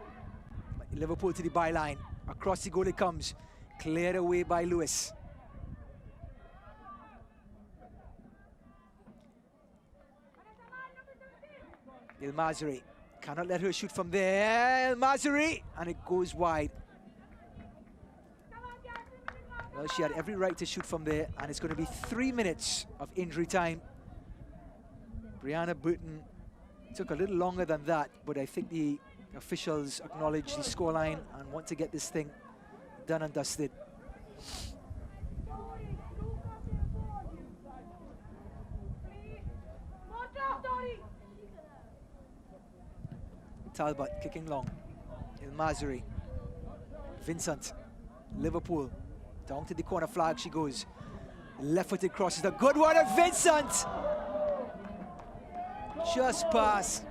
Liverpool to the byline. Across the goal it comes. Cleared away by Lewis. El Masri cannot let her shoot from there. El Masri, and it goes wide. Well, she had every right to shoot from there, and it's going to be 3 minutes of injury time. Brianna Burton took a little longer than that, but I think the officials acknowledge the scoreline and want to get this thing done and dusted. Talbot kicking long. El Masri. Vincent. Liverpool. Down to the corner flag she goes. Left-footed crosses. A good one of Vincent! Just past.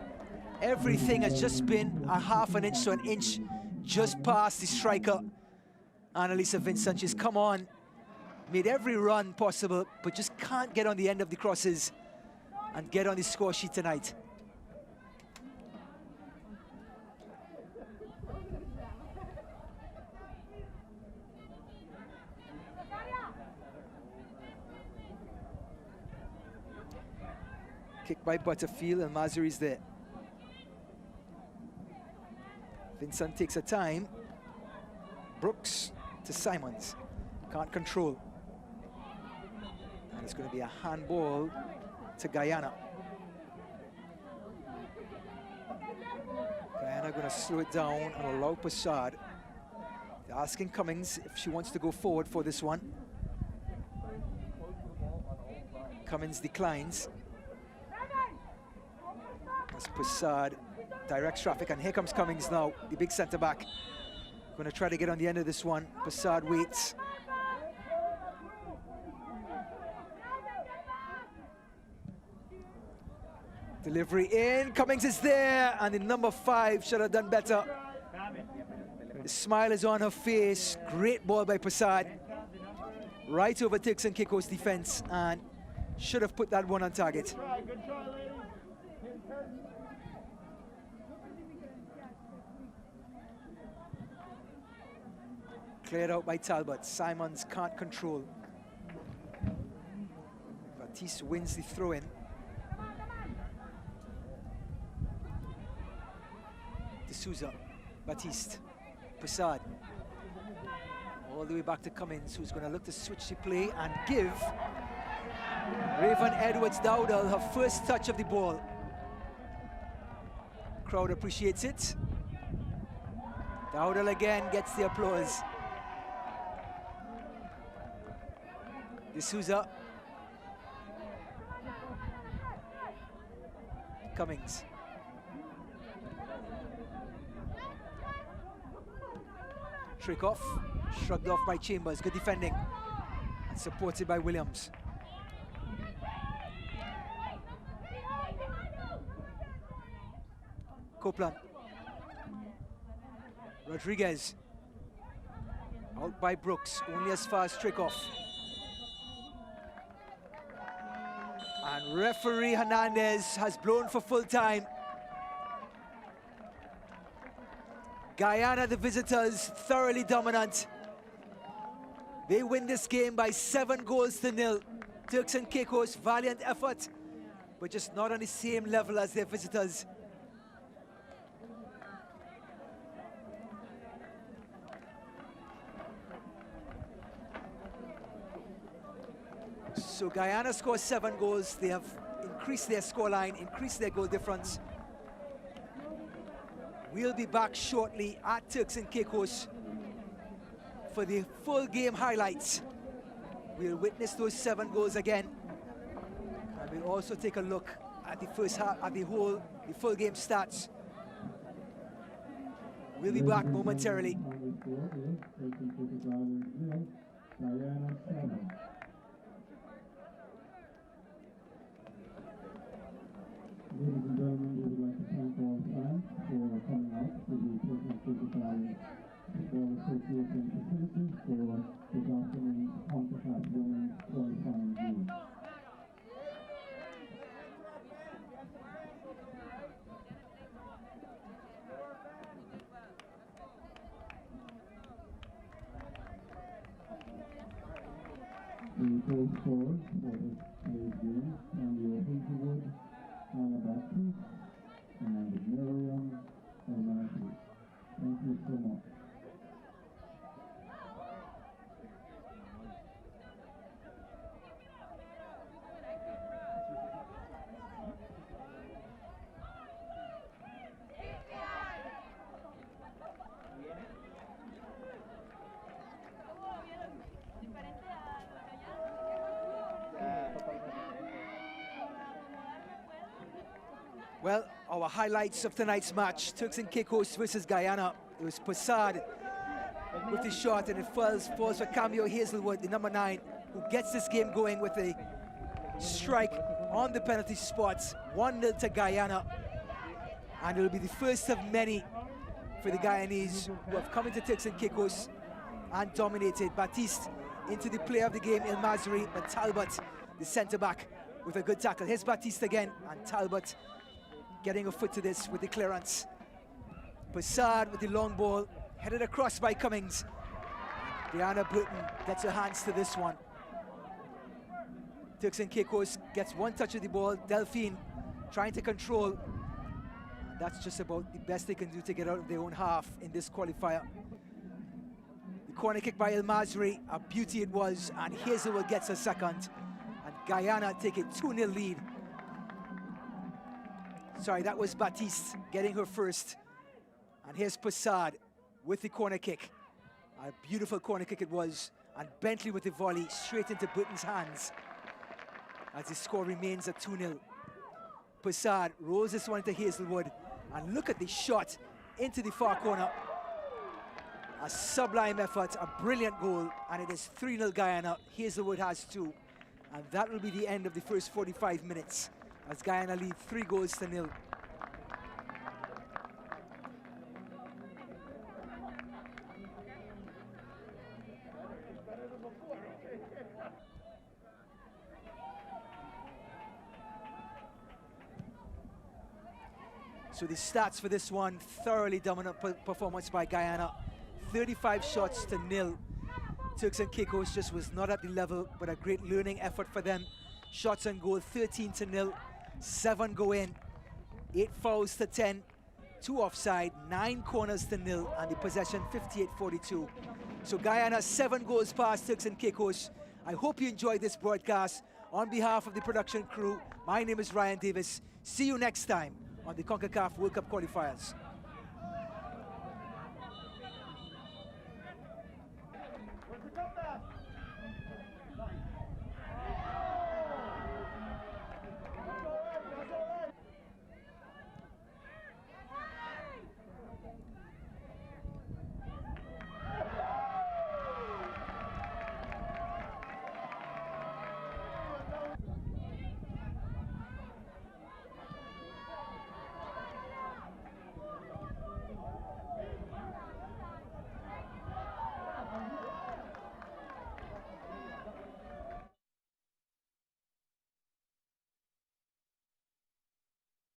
Everything has just been a half an inch to an inch just past the striker. Annalisa Vincent, she's come on. Made every run possible, but just can't get on the end of the crosses and get on the score sheet tonight. Kick by Butterfield, and Masri's there. Vincent takes her time. Brooks to Simons. Can't control. And it's going to be a handball to Guyana. Guyana going to slow it down and allow Passard. They're asking Cummings if she wants to go forward for this one. Cummings declines. As Passard directs traffic, and here comes Cummings now, the big centre-back. Going to try to get on the end of this one. Passard waits. Delivery in, Cummings is there, and the number 5 should have done better. The smile is on her face. Great ball by Passard. Right over Turks and Caicos defense, and should have put that one on target. Good try, ladies. Cleared out by Talbot. Simons can't control. Baptiste wins the throw-in. D'Souza, Baptiste, Passard. All the way back to Cummins, who's going to look to switch the play and give Raven Edwards-Dowdall her first touch of the ball. Crowd appreciates it. Dowdall again gets the applause. D'Souza. Cummings. Trick off, shrugged off by Chambers. Good defending, and supported by Williams. Copeland. Rodriguez. Out by Brooks, only as far as trick off. And referee Hernandez has blown for full time. Guyana, the visitors, thoroughly dominant. They win this game by 7 goals to 0. Turks and Caicos, valiant effort, but just not on the same level as their visitors. So Guyana scores 7 goals. They have increased their scoreline, increased their goal difference. We'll be back shortly at Turks and Caicos for the full game highlights. We'll witness those 7 goals again. And we'll also take a look at the first half, at the full game stats. We'll be back momentarily. Ladies and gentlemen, we would like to thank all fans for coming out to the Turks and Caicos Football Association facilities for this afternoon's Concacaf Women's Qualifying Game. The goal scorers for this today's game, Samuel Hazelwood, Anna Baptiste, and Miriam Elmati. Thank you so much. Well, our highlights of tonight's match, Turks and Caicos versus Guyana. It was Passard with the shot, and it falls for Cameo Hazelwood, the number 9, who gets this game going with a strike on the penalty spot. 1-0 to Guyana. And it'll be the first of many for the Guyanese who have come into Turks and Caicos and dominated. Baptiste into the player of the game, El Masri, but Talbot, the centre-back, with a good tackle. Here's Baptiste again, and Talbot getting a foot to this with the clearance. Passard with the long ball, headed across by Cummings. Brianna Burton gets her hands to this one. Turks and Caicos gets one touch of the ball. Delphine trying to control. And that's just about the best they can do to get out of their own half in this qualifier. The corner kick by El Masri, a beauty it was, and Hazelwood gets a second. And Guyana take a 2-0 lead. Sorry, that was Baptiste getting her first. And here's Passard with the corner kick. A beautiful corner kick it was. And Bentley with the volley straight into Burton's hands as the score remains at 2-0. Passard rolls this one into Hazelwood. And look at the shot into the far corner. A sublime effort, a brilliant goal. And it is 3-0 Guyana. Hazelwood has 2. And that will be the end of the first 45 minutes, as Guyana lead 3 goals to 0. So the stats for this one, thoroughly dominant performance by Guyana. 35 shots to 0. Turks and Caicos just was not at the level, but a great learning effort for them. Shots on goal, 13 to 0. 7 go in, 8 fouls to 10, 2 offside, 9 corners to 0, and the possession 58-42. So Guyana 7 goals past Turks and Caicos. I hope you enjoyed this broadcast. On behalf of the production crew, my name is Ryan Davis. See you next time on the CONCACAF World Cup Qualifiers. Where's the cup now?